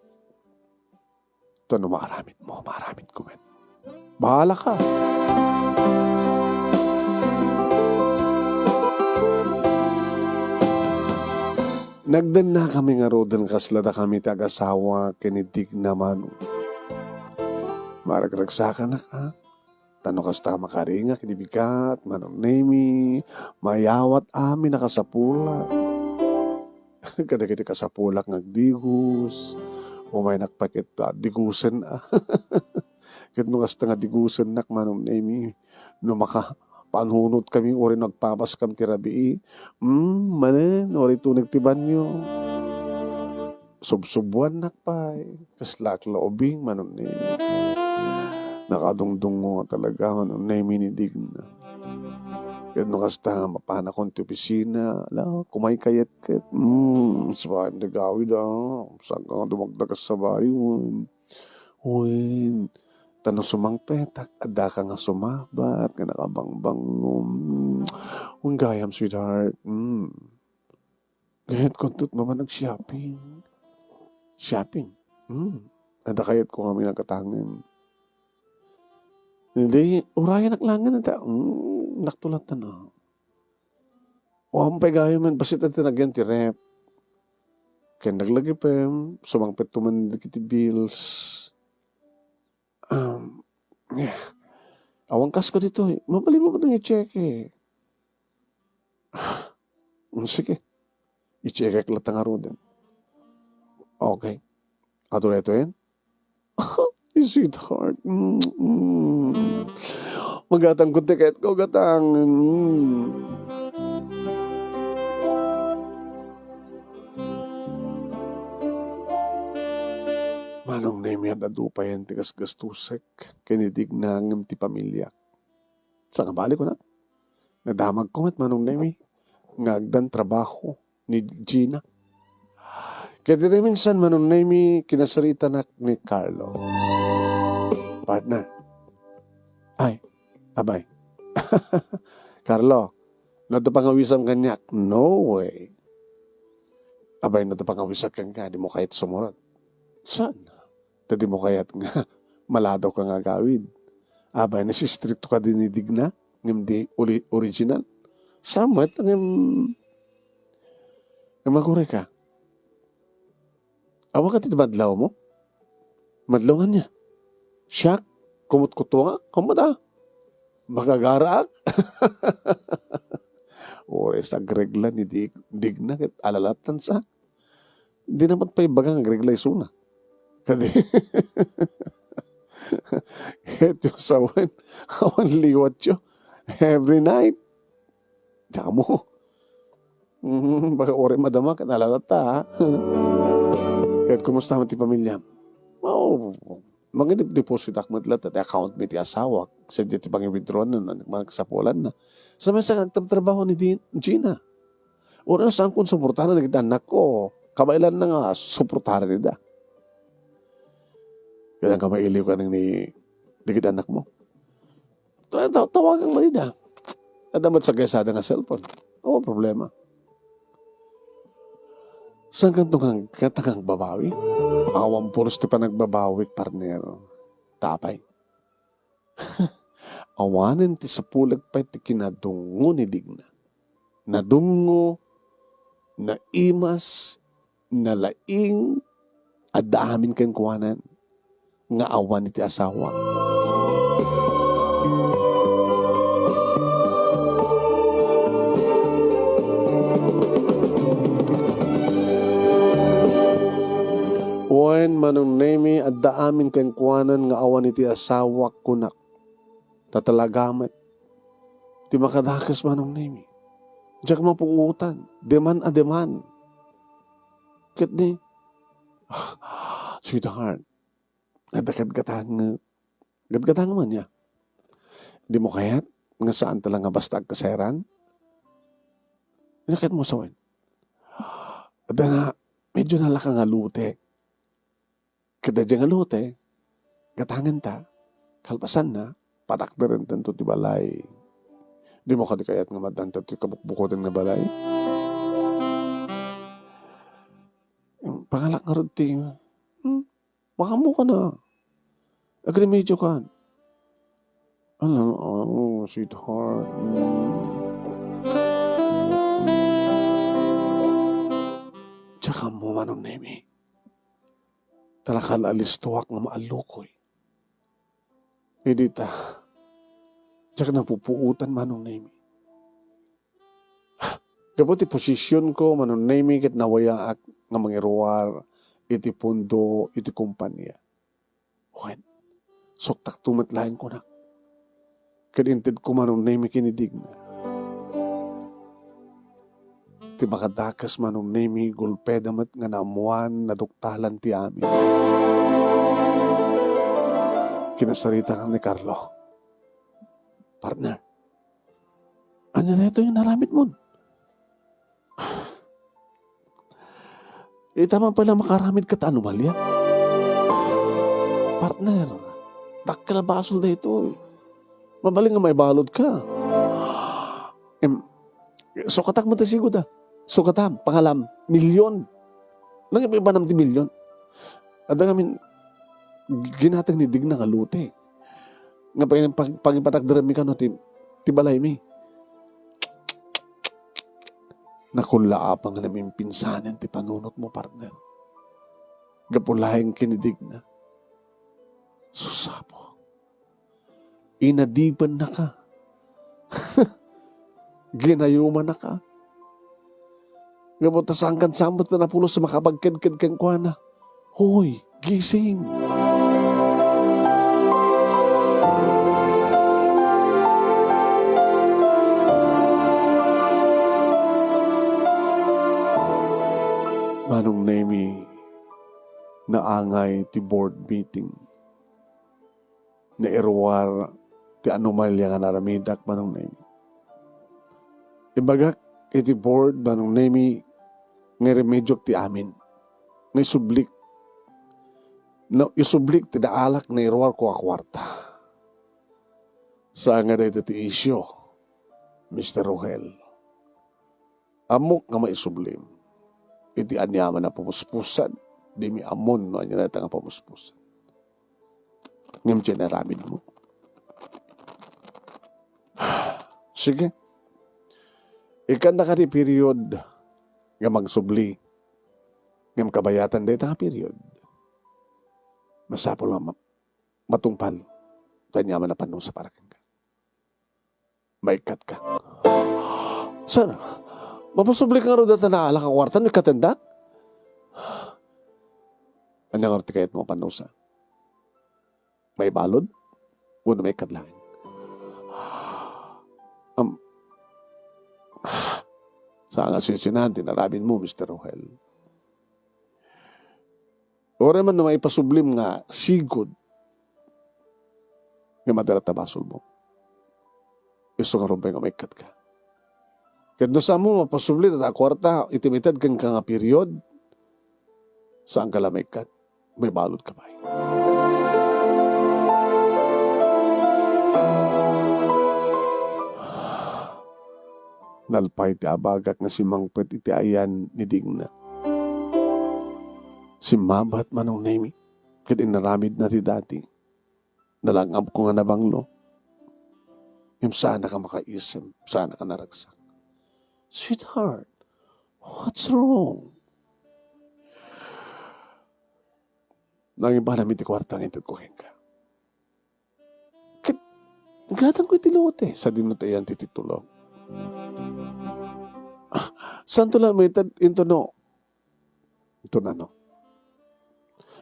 Ito no maaramit mo. Maaramit ko men. Bahala ka. Nagdan na kami nga rodan kaslada kami tag-asawa kinitig naman. Maragragsakan na ka. Tano kasta makaringa kinibigat, manong nemi, mayawat amin nakasapula. Kada-kada kasapulak ngagdigus, umay nakpakit digusen Kat nung kasta nga digusen nak manong nemi, no maka panhunot kami ori nagpapas kam tirabi. Manen ori tunag tiban nyo. Subsubuan nakpay. Kaslak laobing manon ni. Nakadungdungo talaga manon na minidig na. Kaya nung kasta mapana kong opisina. Ala, kumay kayat kat. Sabay nagawid Saan ka nga dumagdagas sa bayon. Uwin. Tanong sumangpetak, ada ka nga sumabat, nga nakabangbang Ang gayam, sweetheart. Gayat ko tut mama nag-shopping. Shopping? Ada kayat ko kami nagkatangan. Hindi, urayan naklangan na naktulat na. O ampay gayam man, basit natin nagyan ti rep. Kaya naglagi pa sumangpet tuman kiti bills. Awang kas ko dito Mabali mo ba itong i-check Sige. I-check lang tangaro din. Okay. Ato reto yan? Sweetheart. Magatang ko tiket ko, gatang. Manong nemi at adupa yan tigas gastusek kinidig na ng ti pamilya. Sa kabali ko na. Nadamag ko manong nemi. Ngagdan trabaho ni Gina. Kaya din minsan manong nemi kinasarita na ni Carlo. Partner. Ay, abay. Carlo, natapangawisam kanyak. No way. Abay, natapangawisam kanyak. Di mo kahit sumurat. Saan? Tadi mo kaya't nga maladaw ka nga gawid. Abay, nasistricto ka dinidig na ng di original. Samat ng magure ka. Awa ka titi madlaw mo? Madlaw nga niya. Siyak, kumut-kuto nga, kumada. Magagarak. Ore, sa gregla ni dig na, alalatan sa. Di naman pa ibagang gregla isuna. Kadi, ito sa awan liwat yo. Every night. Tsaka mo. Baka ore madama ka nalalata ha. Kahit kumusta man ti pamilya. Mag-deposit akmat lahat at account may ti asawa. Sa di ti pang-withdraw na magsapulan na. Sa may sa trabaho ni Gina. Ora saan kung suportahan na nagdanak ko. Kabailan na nga suportahan nila. Kaya ka mailiw ka nang ni digit anak mo. Tawagang manida. Adamat sa gaysada nga cellphone. Oo, problema. Saan ka itong katangang babawi? Awang puros ti pa nagbabawi, partner. Tapay. Awanin ti sa pulag pa ti kinadungo ni Digna. Nadungo, naimas, nalaing, adamin kang kuwanan. Nga awan iti asawa. Wen manong nemi at daamin kang kuwanan nga awan iti asawa kunak. Tatalagamat. Ti makadakas manong nemi. Diyak mapuutan. Demand a demand. Kit ni, sweetheart, gadgatang man niya. Di mo kayat, nga saan talang nga basta kaseran? Inakit mo sa wan. At na, medyo nalaka nga lute. Kada dyan nga lute, gatangan ta, kalpasan na, patak na rin tanto ti balay. Di mo kadikayat nga madanta ti kabukbukotan nga balay. Pangalak nga rin ti, makamu ka na. Agrimedyo ka. Alam, sweetheart. Tsaka mo manong nemi. Talakal alistuwak nga maalukoy. Hindi ta. Tsaka napupuutan manong nemi. Kabuti posisyon ko manong nemi kat nawayaak nga mangiruwar iti pundo iti kumpanya. Wen, suktak tumatlain ko na. Kadintid ko manong nemi kinidig na. Ti makadakas manong nemi gulpedamat nga namuan na duktalan ti amin. Kinasarita na ni Carlo. Partner, ano na ito yung naramit mo? Tama pala makaramid ka ta anomalya. Partner, takkalabasol na ito. Mabaling nga may balod ka. Sukatak mo ta sigod ah. Sukatam, pangalam, milyon. Nang iba naman di milyon. Ada ngamin, ginatang ni Digna nga lute. Nga pangipatak mi ka no, ti balay mi. Nakulaapang nga namin pinsanin ti panunot mo, partner. Gapulahing kinidig na. Susapo. Inadiban na ka. Ginayuman na ka. Gamot na sangkan samot na napulos sa makapagkadkad kang kuwana. Hoy, gising. Manong nemi naangay ti board meeting. Na irwar ti anomalya nga naramidak manong nemi. Ibagak iti board manong nemi nga remedyok ti amin. Nga isublik. No, isublik ti daalak na irwar ko akwarta. Saan nga dito ti isyo, Mr. Rogel. Amok nga maisublim. Iti anyaman na pumuspusan. Di mi amon no anya na nga pumuspusan. Ngam siya naramid mo. Sige. Ikan na ka di period nga magsubli. Ngam kabayatan dito nga period. Masapol nga matungpal. Tanyaman na panong sa parakin ka. Maikat ka. Sana, mapasubli ka nga rin dito na alak ang kwartan, may katendak? Ano nga rin kayat mo panusa? May balod? Una may kadlain. Saan nga sinsinahan, tinarabin mo, Mr. Rogel. Ora man na may pasublim nga sigod nga madalat na basol mo. Iso nga rumpay nga may kat ka. Kahit no saan mo mapasublim at akwarta, itimitad kang nga period, saan ka lang may kat, may balod ka pa. Nalpay ti abagak na si Mangpet iti ayan ni Digna. Si Mabat manong nemi, kaya inaramid na ti dati. Nalangab ko nga nabanglo. Yung sana ka makaisip, sana ka naragsak. Sweetheart, what's wrong? Nanging ba namin ti kwartang ito kuhin ka? Gatang ko itilote sa dinutayan ti titulog. Saan to lang may ito no? Ito na no?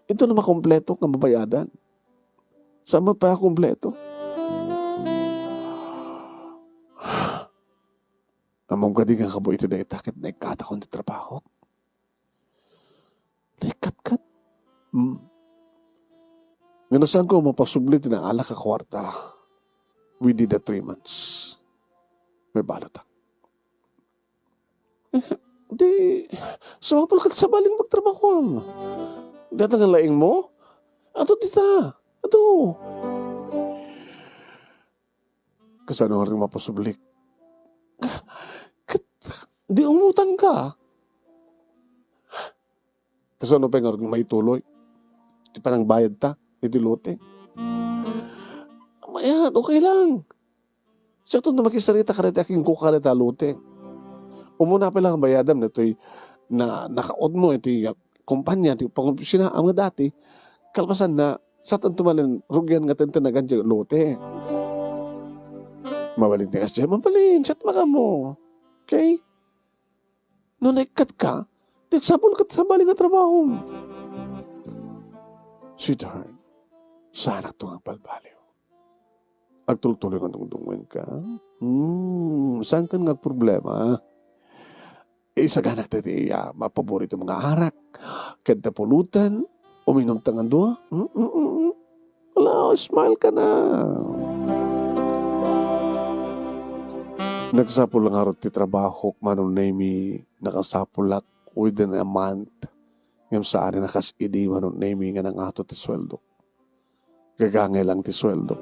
Ito na makompleto ng mabayadan. Saan mo pa kompleto? Among ka di nga kabo ito na itakit na ikata ko na trabaho. Naikat-kat. Nga saan ko mapasublit na ala ka kwarta within the 3 months. May balot ako. Di, sumapal ka sa baling magtrabaho. Data nga laing mo? Ato tita. Ato. Kasano nga rin mapasublik. Di umutang ka. Kasano pa nga rin maituloy. Di pa nang bayad ta. Iti lote. Ayan, okay lang. Siya ito na makisarita ka rin aking kukalita lote. Umuna pa lang ang bayadam na ito'y na nakaod mo ito'y kumpanya, ito'y pangumpisina ang nga dati, kalpasan na sa tantumalan, rugyan nga tantanagan dyan lote. Mabalin tingas dyan, mabalin, siyat maka mo. Okay? No naikat ka, tigsapol ka sa baling nga trabaho. Sweetheart, sana ito ang palbaliw. Agtultuloy ka nung dungwen ka. Saan ka nga problema? Isa ganak tati mapaborito mga arak. Kanta pulutan. Uminom tangan doa. Wala, smile ka na. Nagsapol lang harot ti trabaho manon nami nakasapulak within a month. Ngam saan nakasidi manon nami nga nang ato ti sweldo. Gagangay lang ti sweldo.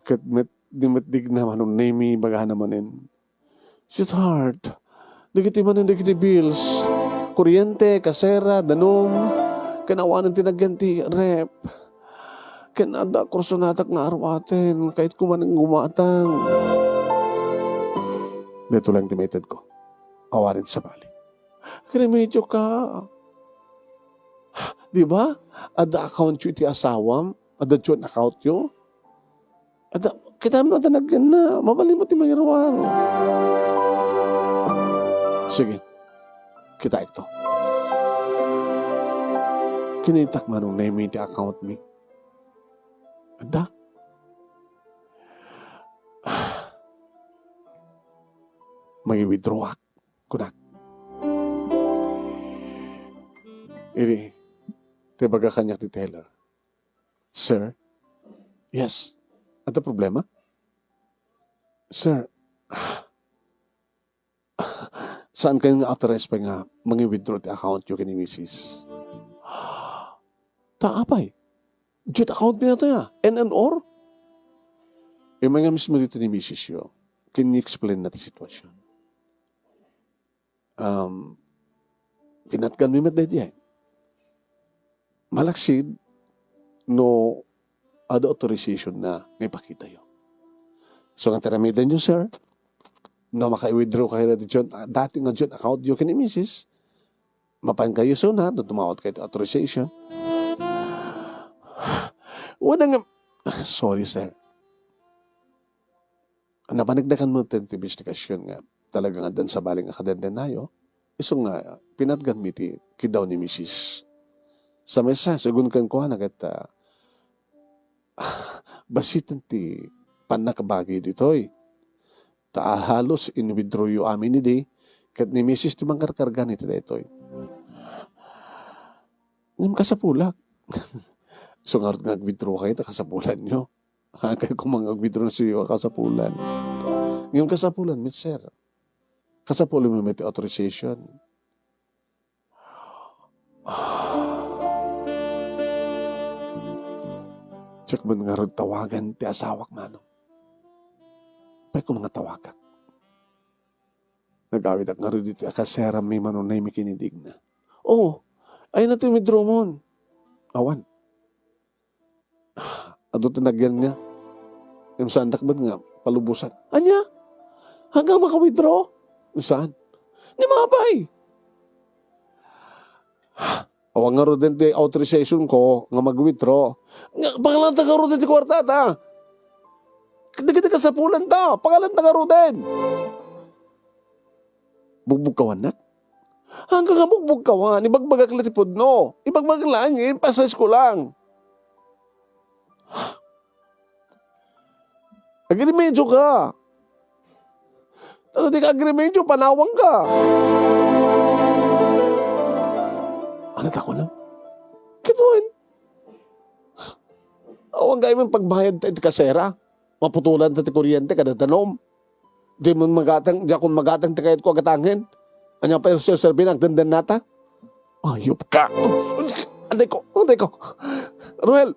Kat dimatdig na manon nami bagahan namanin. Sweetheart, dikiti bills. Kuryente, kasera, danom, kanawanan tinagyanti, rep. Kanada, kursunatak nga arwaten, kahit kumanang gumatang. Dito lang timated ko. Awarin sa bali. Kremedyo ka. Di ba? Ada account yun ti asawam, ada joint account yun. Ada, kita mo na tanagyan na, mabali mo ti mayroan. Sige, kita ito. Kinitak manong name the account me. Ada? Mag-withdraw ako. Kunak. Iri, tibaga kanya ti teller. Sir? Yes. Ada problema? Sir, saan kayo nga authorized pa nga mag-withdraw ti account yung kini Mrs. Taapay. Jet account niya ito ya. NNR? Yung mga mismo dito ni Mrs. yo, can you explain na ti sitwasyon? Pinatgan mi mat dahil malaksid no ada authorization na may pakita yo. So, ang teramidan nyo, sir, no maka-withdraw kayo na dyan, dati nga dyan account yung kini Mrs. Mapan kayo so na, tumawat kayo authorization. Wala nga, sorry sir. Napanagdakan mo ito investigasyon nga, talaga nga dan sa baling akadenden na yo, iso nga, pinatgan mi ti kidaw ni Mrs. Sa mesa, sagun kan ko na kita, basitan ti panakabagi ditoy. Halos in-withdraw yung amin ni Day, kat ni Mrs. timang karkarga nito na ito. Ngayon kasapulak. So nga nag-withdraw kayo, kasapulan nyo. Kayo kung mag-withdraw sa iyo, kasapulan. Ngayon kasapulan, sir. Kasapulan mo may authorization. Check man nga rin tawagan, ti asawak manong. Pay ko mga tawagan. Nag-awit ak nga rin dito, akasera may manunay may kinidig na. Oh, ay natin withdraw mo. Awan. Ado tinagyan niya. Yung saan takbad nga, palubusan. Anya? Hanggang maka-withdraw? Saan? Ni mga bay. Awang nga rin din authorization ko nga mag-withdraw. Pangalan taga rin din ti kwarta ta. Kita ka sa pulan ta. Pangalan taga rin din. Bugbog kawan na? Hanggang nga bugbog kawan. Ibagbagak latipod no. Ibagbagak lang. Pasas ko lang. Agrimedyo ka. Ano di ka agreemento, panawang ka. Ano ako lang? Kituin. Awang gaya mong pagbayad tayo kasera. Maputulan tayo kuryente kada tanom. Di mo magatang, di akong magatang takayat ko agatangin. Anya pa yung serbi nagdandan nata? Ayop ka. Anday ko. Ruel,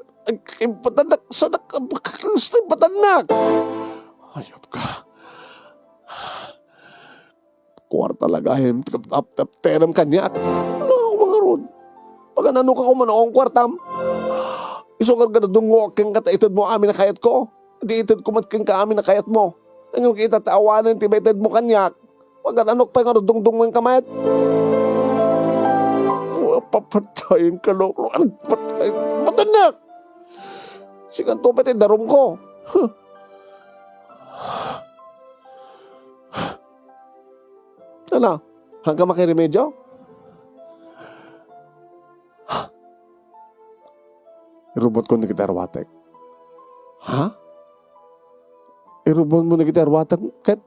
patanak, sadak, patanak. Ayop ka. Kwarta lagahim, teram kanya. Ano ako mga ron? Pag anano ka kumanoong kwartam, isungar ka na dungo kang kataitad mo amin na kayat ko. Di itad ko matkang ka amin na kayat mo. Ang yung kita taawanan, tibaitad mo kanyak. Pag anok pa yung dungdung ng kamayat. Papatayin ka, lolo. Anong patayin? Patanak! Sigang tupet darum ko. Ano? Hanggang makiremedyo? Irubot ko na kita arwatek. Ha? Irubot mo na kita arwatek? Kat?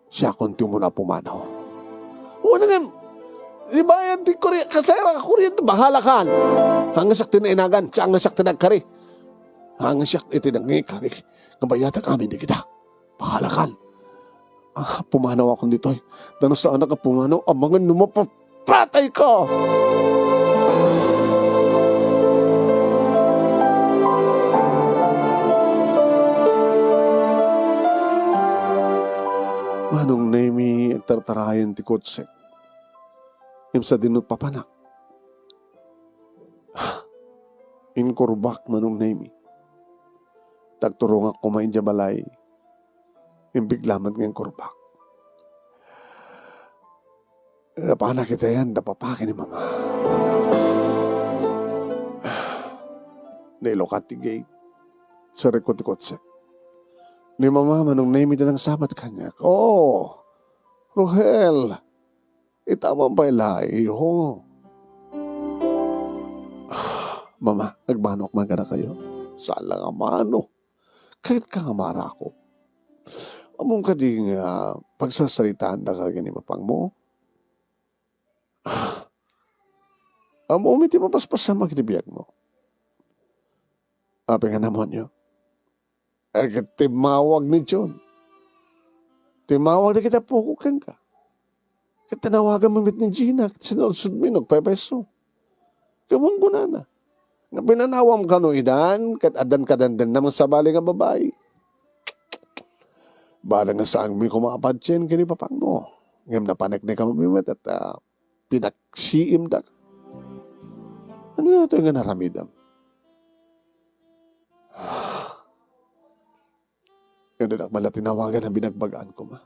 Siya konti mo na pumanaw. Wala nga. Di ba yan? Kasera ka kuryente. Bahala ka. Hanggang siyak tinainagan. Siya hanggang siyak tinagkari. Hanggang siyak itinagkari. Kabayata kami di kita. Bahala ka. Pumanaw ako dito. Dano sa anak ka pumanaw. Abangan numapapatay ko. Manong nemi tartarayan ti kotsek. Imsa dinut papanak. Inkurbak manong nemi. Tagturong ako kumain dya balay. Imbiglaman ng kurbak. Napanak kita yan, napapakin ni mama. Nailokat ti gate. Sa rekot ti kotsek. Ni mama manong nemi ng sabat kanya. Oh, Rohel, itama ba ilay? Oh. Mama, nagmanok man ka na kayo? Saan lang ang mano? Kahit ka nga mara ko. Among ka di nga pagsasalitaan na ka gani mapang mo. Amo umiti mapaspas sa magdibiyag mo. Api nga naman nyo. Timawag ni John. Timawag na kita pukukan ka. Tinawagan mo ni Gina. Sinulsud mo yung nagpepeso. Kamang gunana. Nga pinanawam ka no idan. Kat adan kadandan naman sa bali nga babae. Bala nga saan mo yung kumapadsin kini papang mo. Ngam na panik na ka mamimit at pinaksiim da ka. Ano na ito yung naramidam? Yung dinak mala tinawagan ang binagbagaan ko, ma.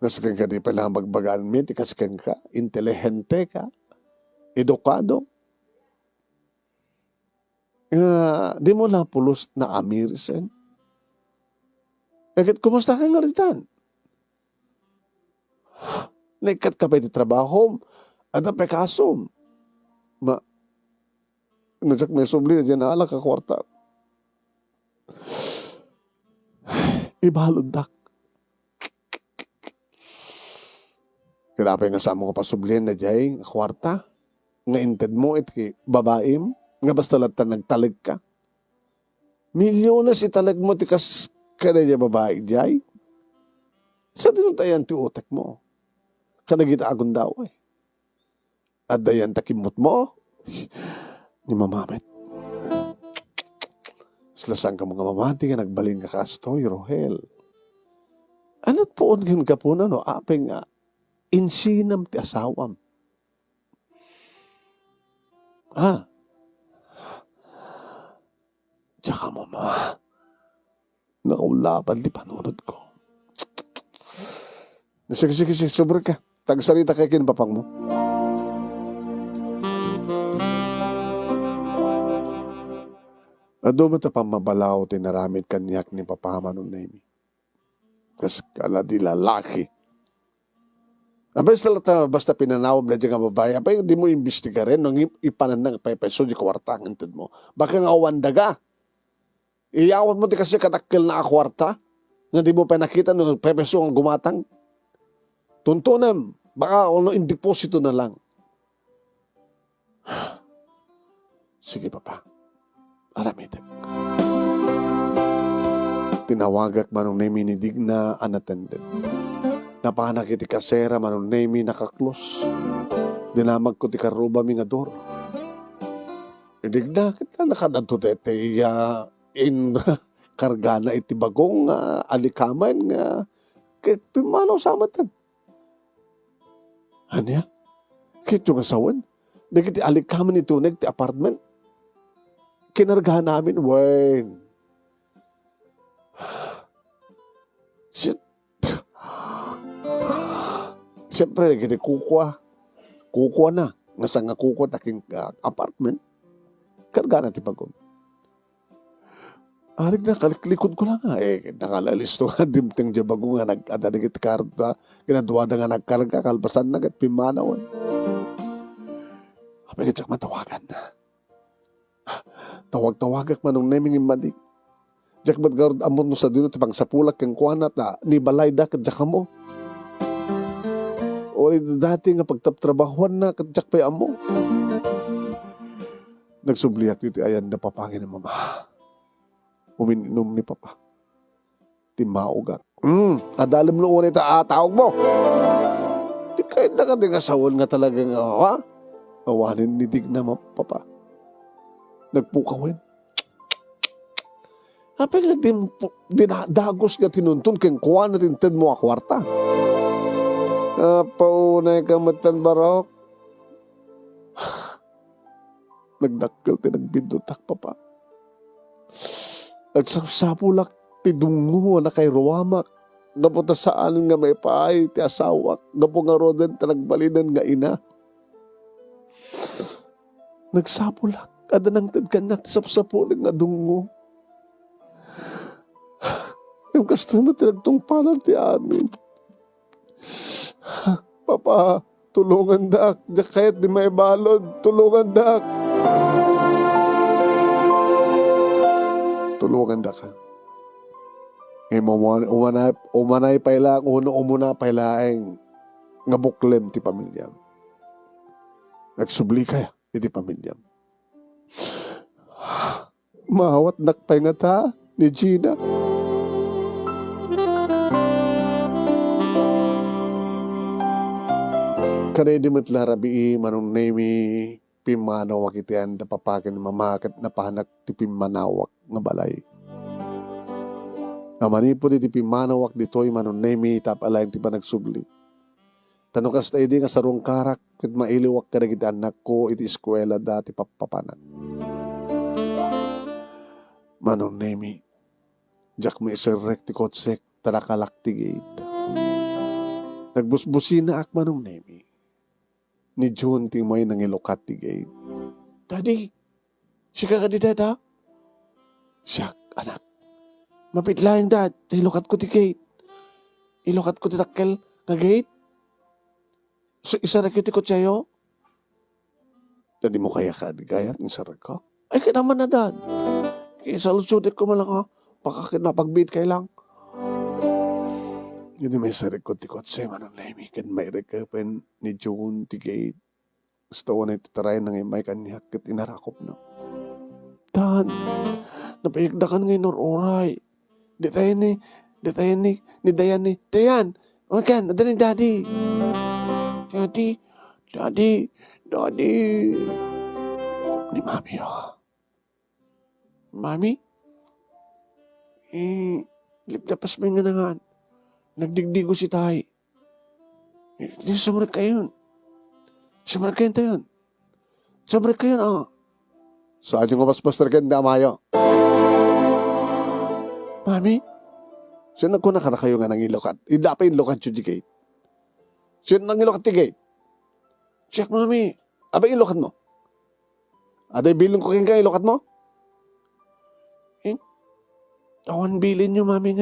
Nasakang ka di pala magbagaan mo, tikasakang ka, intelihente ka, edukado. Di mo lang pulos na amirisen. Kahit kumusta ka nga ritan? Naikat ka pa iti trabaho, at ang pekasom. Nadyak may subli na dyan na alak ka kwarta. Ibalundak. Kailangan nga sa mo ka pasublin na dyan, kwarta. Nga inted mo iti babaim. Nga basta lata nagtalag ka. Milyones italag mo tikas kada dyan babae dyan. Sa tinuntayan ti utek mo. Kadagita agon daw eh. At dayan takimot mo. Ni mamamit. Slasang ka mga mamati nga nagbaling ka kastoy, Rohel. Ano't poon ka po na no? Apeng insinam ti asawam. Tsaka mama. Naulaban di panunod ko. Sige, sobrang ka. Tagsalita kay kinpapang mo. Ado mo ta pamabalaw tinaramid kanyak ni papama nun na imi. Kas kala di lalaki. Abay basta pinanawab na dyan nga babae, abay di mo imbestiga rin, nung ipanan ng pepeso di kawartangan mo. Baka nga wandaga. Iyawat mo ti kasi katakkel na akwarta. Nga di mo pa nakita no pepeso ang gumatang. Tuntunan, baka ano in deposito na lang. Sige papa, aramitin. Tinawagak manong nemi ni Digna unattended. Napahanak iti kasera manong nemi nakaklos. Dinamag ko ti karuba mi nga door. Digna kita nakadadto tete in kargana iti bagong alikaman nga kit pimanaw samatan. Anya? Kit yung asawan? Dagiti alikaman ito ti apartment. Kinargahan namin, Wayne. Shit. Siyempre, kiti kukuha. Kukuha na. Nga nga kukuha taking apartment. Karga na ti bagong. Arig na, kaliklikod ko lang nga. Nakalalis to nga, dimteng di bagong nga, nag-adadigit karta, kinaduwada nga nagkarga, kalpasan na, pimanawan. Kapag itsak matawagan na. Tawag-tawagak manong neming imadik. Jak ba't garod amon no sa dino tipang sapulak kang kuwanat na ni balay da kadyak mo. O dati nga pagtaptrabahuan na kadyak pa'y amo. Nagsubliak dito ayan na papangin ng mama. Uminom ni papa. Timaugat. Adalim no unay tawag mo. Di kahit na ka din asawal nga talaga nga ha? Awanin ni Digna papa. Nagpukawin. Apay nga dinadagos nga tinuntun keng kuha na tinted mo akwarta. Paunay ka matan barok. Nagdakkel ti nagbidutak papa. Nagsapulak ti dungo na kay ruwamak. Gapunta saan nga may paay ti asawak. Gapo nga roden ta nagbalinan nga ina. Nagsapulak. Kada nang tadkanak sapsapuling nga dungo. Yung gusto mo tinagtong palang ti amin. Papa, tulungan dak. Kahit di may balod, tulungan dak. Tulungan dak ha. Umanay pala, umuna palaeng nga buklem ti pamilyam. Nagsubli kaya iti pamilyam. Mahawat nakpay nga ta ni Gina. Kanay di matlarabi manong nemi pimanawak itian da papakin mamakat na pahanak ti pimanawak nga balay. Namanipod iti pimanawak ditoy manong nemi tapalayan ti panagsubli. Tanong kasta idi nga sarong karak ket mailiwak ka iti anak ko iti eskwela dati papapanak. Manong nemi jak may iserrek ti kotsek talakalak ti gate. Nagbusbusina ak manong nemi. Ni June ti may nangilukat ti gate. Daddy, siya ka di dada? Siya, anak. Mapitlaing dad, ilukat ko ti gate. Ilukat ko ti takkel nga gate. So, isarek ti kotsayo? Daddy mo kaya ka, di kaya, isarek ko? Ay, kaya naman na dad. Kaya salusudik ko malang ha. Pakakit na pagbid kay lang. Yun may sarek ko ti kotse manong nemi. Kan may rekapen ni June ti gate. Gusto ko na itataray ng imay kaniyak kat inarakop na. Dad, napayagdakan ngayon oray. Di tayo ni Dayan. O kan, nada ni Daddy. Daddy. Ni Mami Mami? Lipdapas may nga nangan. Nagdigdigo si Tay. Sumurek kayo. Sumurek kayo tayo. Sumurek kayo na. Saan yung kapaspaster kayo na amayo? Mami? Sino nagkuna ka na kayo nga nang ilokat? Idapay yung lokat yung gate. Sino nang ilokat yung gate? Check, Mami. Abay ilokat mo. Aday bilong ko kayo ilokat mo? Awan bilin nyo, Mami.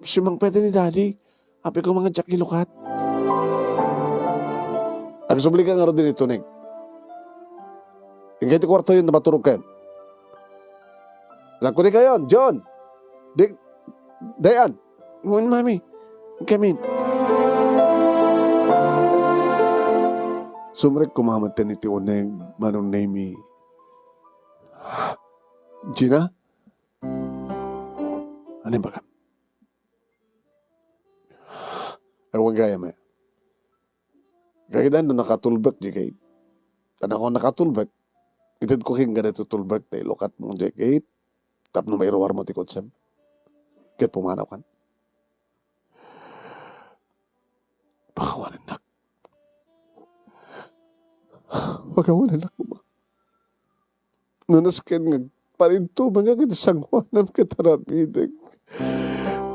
Simang pwede ni Daddy. Api ko mga jack ilukat. Agsubli ka nga rin din ito, Nek. Ingay ti kwarto yun na maturog kayo. Alam ko di kayo, John. Dayan. Ngun, mami. Come in. Sumrek kumamantan iti uneng manong name Gina? Ano ba ka? Ewan gaya may. Kaya doon nakatulbak di kay. Kana ko nakatulbak. Itid ko king ganito tulbak tayo lokat mong di kay. Tapno may irawar mo ti kotsem. Kaya pumanaw kan. Pakawanan nak. Pakawanan nak mo. Nanasken nga parinto mga kitasangwanam kataramidag.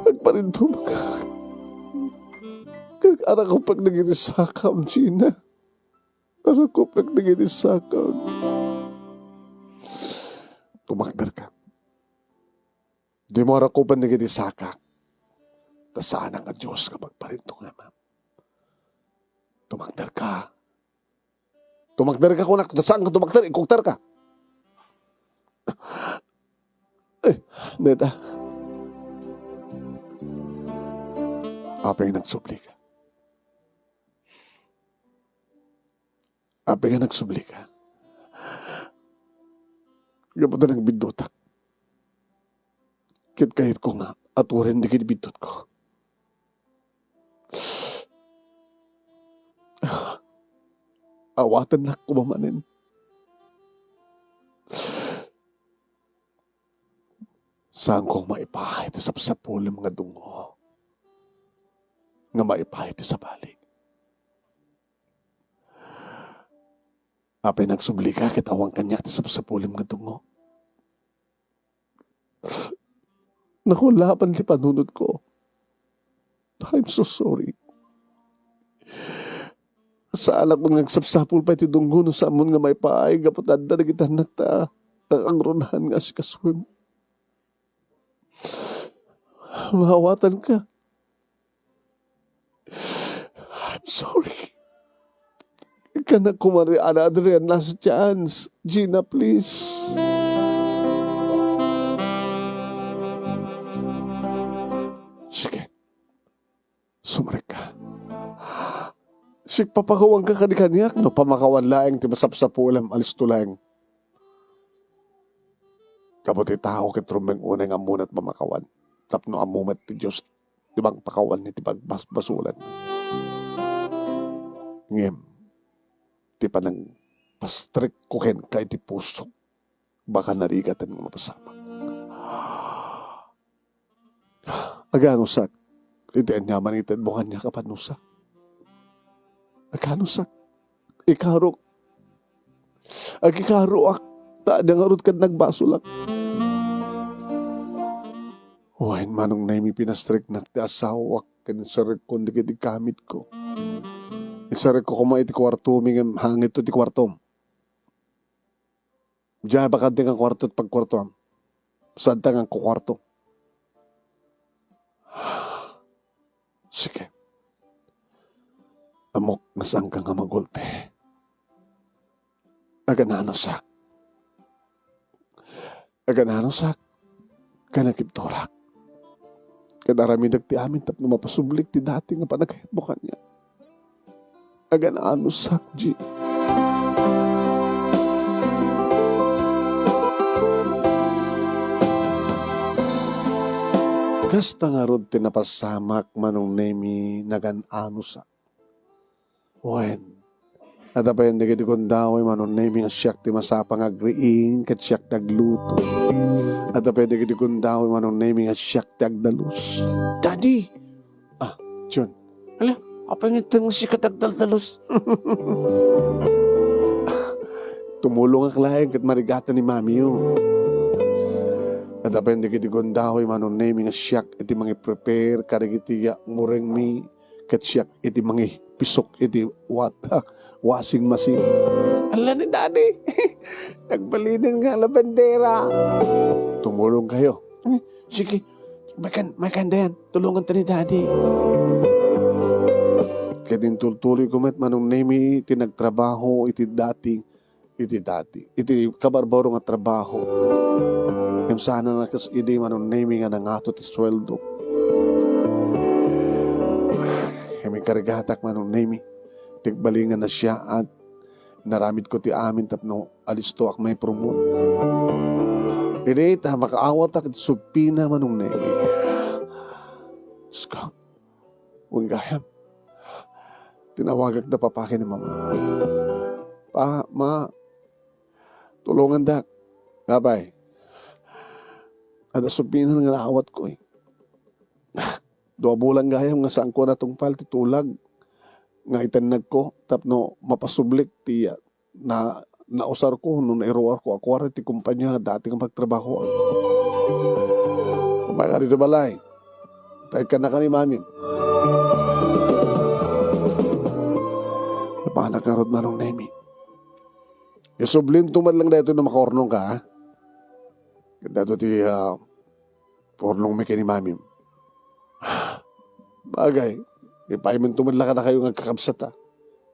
Nagparinto mga. Ara ko pag naginisakam, Gina. Ara ko pag naginisakam. Tumakdar ka. Di mo ara ko pag naginisakam. Tasaan ang Diyos ka magparinto nga, ma'am. Tumakdar ka. Tumakdar ka kunak. Tasaan ka tumakdar? Ikuktar ka. Neta. Apa yung nagsubli ka? Apa yung nagsubli ka? Gapot na nagbidotak. Kahit ko nga, at warin di kinibidot ko. Awatan na kumamanin. Saan kong maipahit sa sapulong mga dungo? Nga maipahit sa balik. Apay nagsubli ka, kitawang kanyak sa sapulong mga dungo. Naku, laban li panunod ko. I'm so sorry. Sa alak ko nagsapsapul pa iti dungo no sa amon nga maipahay, kapatanda na kita nagta. Nakangrunahan nga si kaswim. Mahawatan ka. I'm sorry. Kana kumari another and last chance. Gina, please. Sige. Sumarik ka. Sige, papakawang ka kanikanyak. No, pamakawan laeng, timasapsapulam, alis tulang. Kabuti tao kitrumeng unang amunat mamakawan. Tapno amumat ti Diyos. Tibang pakawan ni tibang basulan. Ngem. Ti pa nang pastrik kuhen kay ti puso. Baka narigatan nga mapasama. Agano sak. Iti anyaman itin mo kanya kapanusa. Agano sak. Ikarok. Agikaroak. Taadang arot ka nagbasulak. Wain manong na imi pinastrik na ti asawak. Kanisarik ko hindi kiti kamit ko. Isarik ko kuma iti kwarto. Mingam hangit to ti kwarto. Diyan baka di nga kwarto at pagkwarto. Saan tangang ko kwarto? Sige. Amok na saan ka nga magulpe. Aganano sak. Aganano sak. Kanakiptorak. Kadarami nagti amin tapno mapasublik ti dati nga panagkahit mo kanya. Aganano sak, G. Kasta nga rod tinapasamak manong nemi nagan-ano sa. Wen. At pa yung nagidikon daw ay manong nemi nga siyak ti masapang agriing kat siyak tagluto. At pa yung nagidikon daw ay manong nemi nga siyak ti agdalus. Daddy! Ah, John. Hala, apa yung itang siya katagdalus? Tumulong ang klayan kat marigatan ni mami yun. At apay hindi kiti gondahoy manon name nga siyak iti mga prepare karigitiya mureng mi kat siyak iti mga pisok iti washing machine. Ala ni daddy, nagbalinin nga la bandera. Tumulong kayo. Sige, may kanda yan. Tulungan ta ni daddy. Kaya din tuloy ko met manong name iti nagtrabaho iti dati iti dati. Iti kabarbaro nga trabaho. Yung sana na kas idi manong naming nga nangato ti sweldo. Kami karigatak manong naming. Tigbalingan na siya at naramid ko ti amin tapno alisto ak may promote. Ini ta makaawat ak supina manong naming. Ska. Huwag gayam. Tinawagak na papakin ni mama. Ma, tulungan dak. Gabay. Ada supinan nga naawat ko eh. 2 bulan gayam nga saan ko na tong paltitulag. Nga itanag ko. Tapno mapasublik ti na nausar ko nung nairuar ko. Ako rin ti kumpanya dati nga magtrabaho. Kumaya ka dito balay. Tayo ka na ka ni mami. Napanak na rod manong nemi. Isublin tumad lang dito na makornong ka, ha? Dito ti kornong may kini mami. Bagay. Ipaiman tumad lang ka na kayo ng kakabsat, ha?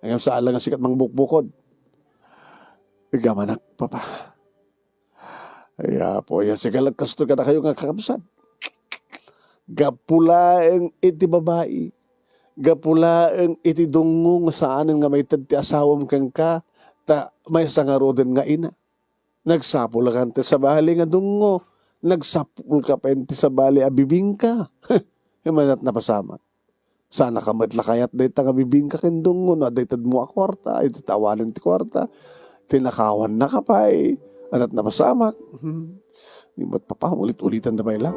Hanggang sa alang ang sikat mang bukbukod. Igamanak, papa. Ay, po, yan sigalag kasto ka na kayo ng kakabsat. Gapulaeng iti babae. Gapulaeng iti dungong saanan nga may tad ti asawam kang ka. Ta may sangaroden nga ina. Nagsapul ka ti sa bali nga dungo. Nagsapul ka pa ti sa bali abibing ka. Himanat na pasama. Sana ka madlakayat dayta nga bibing ka ken dungo. No, daytad mo a kwarta. Iti tawanan ti kwarta. Tinakawan na ka pa eh. Anat na pasama. Di mo't papa, ulit-ulitan na ba lang?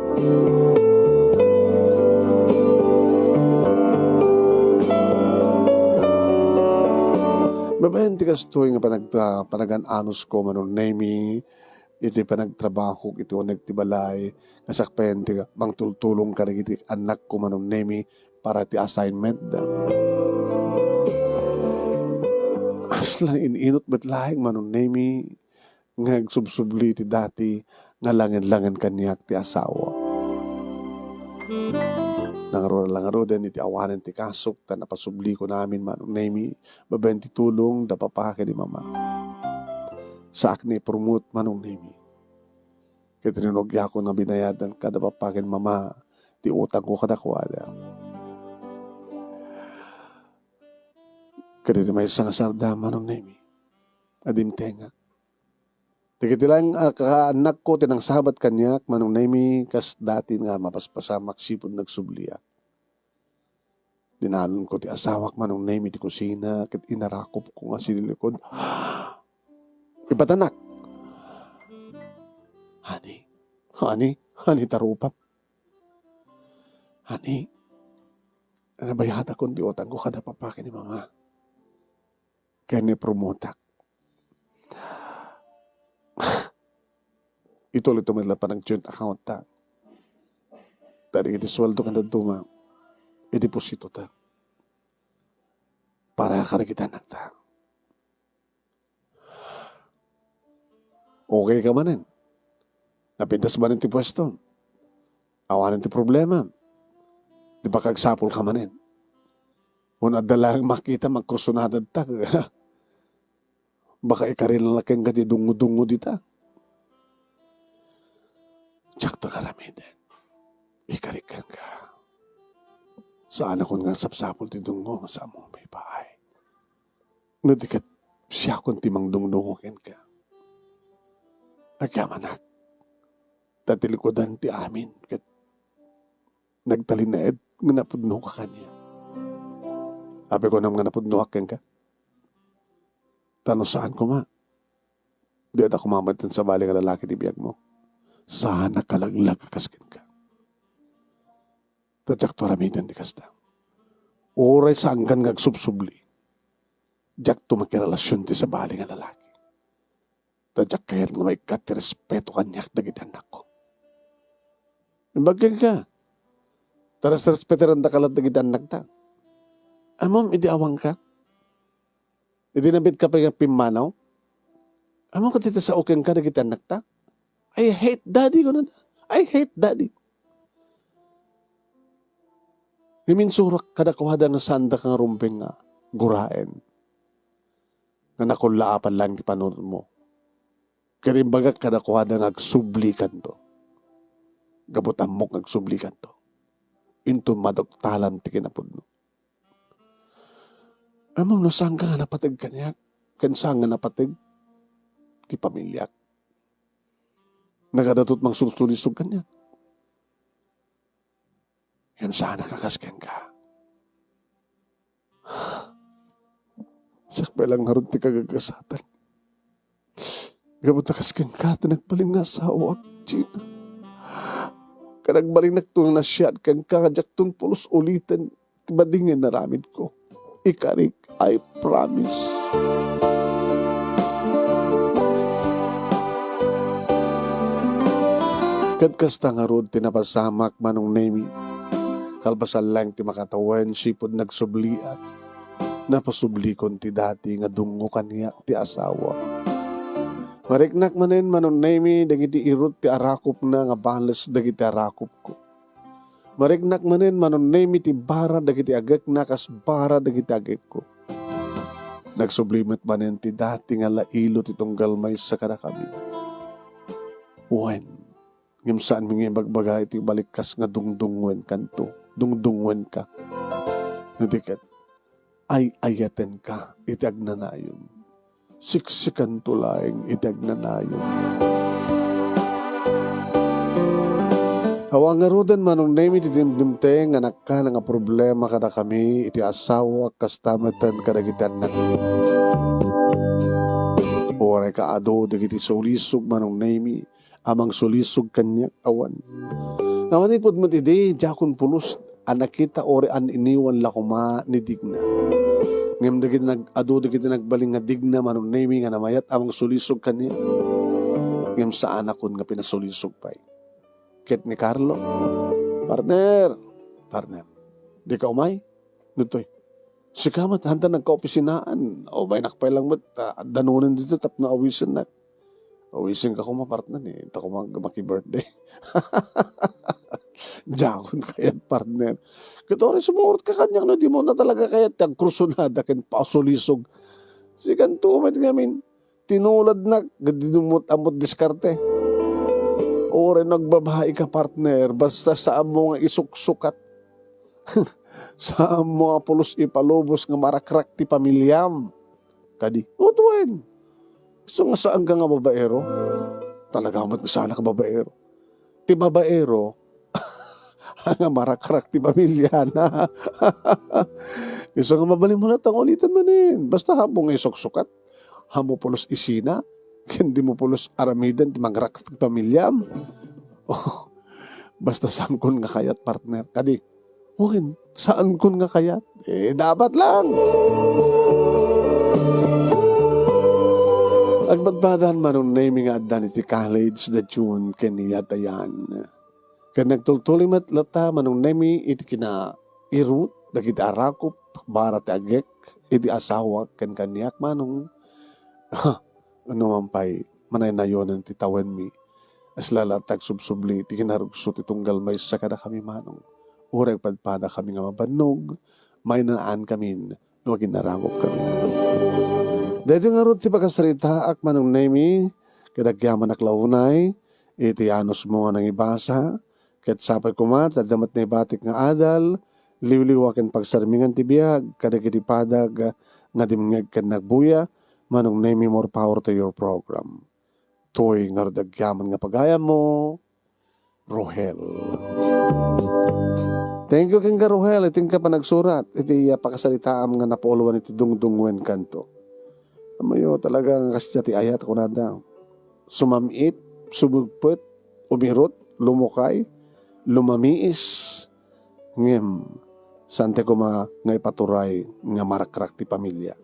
Babayan ti kastoy nga panagan-anos ko manong nemi, iti panagtrabaho, iti nagtibalay, nasakpen ti mangtultulong ka iti anak ko manong nemi para ti assignment da. Aslan ininot ba't lahing manong nemi, nga subsubli ti dati, nga langin-langin kanyak ti asawa. Langaro din iti awanan ti kasok ta napasubli ko namin manong nemi babayan ti tulong da papake ni mama sa akne promote manong nemi kitrinogya ko na binayadan kada papake ni mama ti utang ko kadakwada kaditi may isang sarda manong nemi adim tenga tikiti lang kaanak ko tinang sabat kanyak manong nemi kas dati nga mapaspasamak sipod nagsubliya. Dinalon ko ti asawak manong nemi ti kusina ket inarakop ko nga sinilikod. Ipatanak. Hani tarupap. Hani, nabayata ko ti utang ko kada papake ni mama. Kaya ni promotak. Ituloy tumadla pa ng joint account ta. Tadi iti sweldo ka na duma. I-deposito ta. Para karagitan na ta. Okay ka manin. Napintas manin ti pwesto. Awanan ti problema. Di ba kagsapol ka manin. Kung adalang makita magkrusunadad ta. Baka ikaril laking gati dungo-dungo dita. Tsak to na ramiden. Ikarikan ka. Saan ako nga sapsapol ti dungo sa mo may paay. No dikat siya kung timang dungdungokin ka. Agamanak. Tatilikodan ti amin. Kat nagtalinaed nga napudno ka kanya. Ape ko nam nga napudno akin ka. Tano saan ko ma? Di at ako mamatan sa bali nga lalaki di biyag mo. Saan nakalaglag kakaskin ka. Tadyak to ramidan di kasta. Oray saan kan ngagsubsubli. Diyak to makirelasyon ti sa bali nga lalaki. Tadyak kayat nga may kat respeto kanyak dagiti anak ko. Imbagyan ka. Taras respeteran da kalat dagiti anak ta. Amom, idi awang ka. Idi nabit ka pa yung pimanaw. Amom ka tita sa ukeng ka dagiti anak ta. I hate daddy ko na. I hate daddy. Himinsurak kada kawada nga sanda kang rumpeng nga guraen. nga nakulaapan lang ti panunod mo. Karimbaga kadakwada nga agsublikan to. Gabutan mo agsublikan to. Into madoktalan ti kinapudno. Amang no saan ka nga napatag kanyak? Kansang nga napatag ti pamilyak. Nagadatot mang sulsulisog kanyak. Yan sana kakasken ka. Sakpa lang harun ti kagagasatan. Gabuta kasken ka, tinagbaling nga sa awak, Gina. Kanagbaling nagtunang na siya at kan kakajak tun pulos ulitin, tibadingin na ramid ko. Ikarik, I promise. Kadkasta nga rod tinapasamak manong nemi. Kalpasan lang ti makatawan, sipod nagsubliat. Napasublikon ti dati nga dungo kaniya ti asawa. Mariknak manen manon nemi dagiti irot ti arakop na nga balas dagiti arakop ko. Mariknak manen manon nemi ti bara dagiti agek na kas bara dagiti agek ko. Nagsublimet manen ti dati nga lailo ti tunggal may sa kada kami. Wen, ngem saan mingi bagbagay ti balikas nga dungdungwen kanto, dungdungwen ka. Nadiket, ay ayaten ka iti agnanayon. Siksikan tulaing itag na nayon. Hawang nga rodan manong nemi ti dimdimte nga nakka nga problema kada kami iti asawa kastamatan kadagitan na. Ore ka ado dagiti sulisog manong nemi amang sulisog kanya awan. Naman ipod mo ti jakon pulos anak kita ore an iniwan lakuma ni digna. Ngem dagiti nag-ado dagiti nagbaling nga digna manon nemi nga namayat amang sulisog kaniya. Ngem sa anak kon nga pinasulisog pay. Ket ni Carlo, partner, di ka umay? Nutoy, si kamat hanta nagka-opisinaan. O may nakpay lang mat, danunin dito tap na awisin na. Awisin ka kuma partner eh, ito ko maki-birthday. Jakon kayat partner. Katore sumurot ka kanyang no, di mo na talaga kayat ang krusonada ken pausulisog. Si kanto umat ngamin, tinulad na, gadinumot-amot diskarte. Ore nagbabahay ka partner, basta saan mo nga isuksukat. Saan mo nga pulos ipalubos nga marakrak ti pamilyam. Kadi, utuin. So nga saan ka nga babaero? Talaga amat sana ka babaero. Ti babaero, nga marakrak ti pamilya na. Iso nga mabaling mo na tangulitan manin. Basta hamo nga isuksukat. Hamo pulos isina. Hindi mo pulos aramidan ti magrakrak ti pamilyam. Oh, basta saan kun nga kayat partner. Kadi, huwin, saan kun nga kayat? Eh, dapat lang. Agbadbadan manong naming nga addan iti college da June kaniya tayan. Kan nagtultulim at lata manong nemi iti kina irut dagiti arakop barat agek iti asawa kan kaniyak manong ano mampay manay nayonan ti tawen mi as lalatag subsubli iti kinarugso ti tunggal may sa kada kami manong ureg padpada kami nga mabanog may naan kamin no ginarangop kami. Dito nga ro ti pagkasarita ak manong nemi kadagyaman aklaunay iti anos mo nga nang ibasa ket sapay kumat damat na ibatik nga adal liwliwaken pagsarmingan ti biag kadagiti padag nga dimngeg ken nagbuya manong nemi more power to your program. Toy nga dagyaman nga pagaya mo Rohel. Thank you ken Rohel iting ka pa nagsurat iti pakasalitaam nga napoluan iti dungdungwen kanto. Amayo talagang kasya ti ayat ko nada. Sumamit, subugput, umirot, lumukay, lumamiis, ngem, sante ko nga ipaturay nga marakrak ti pamilya.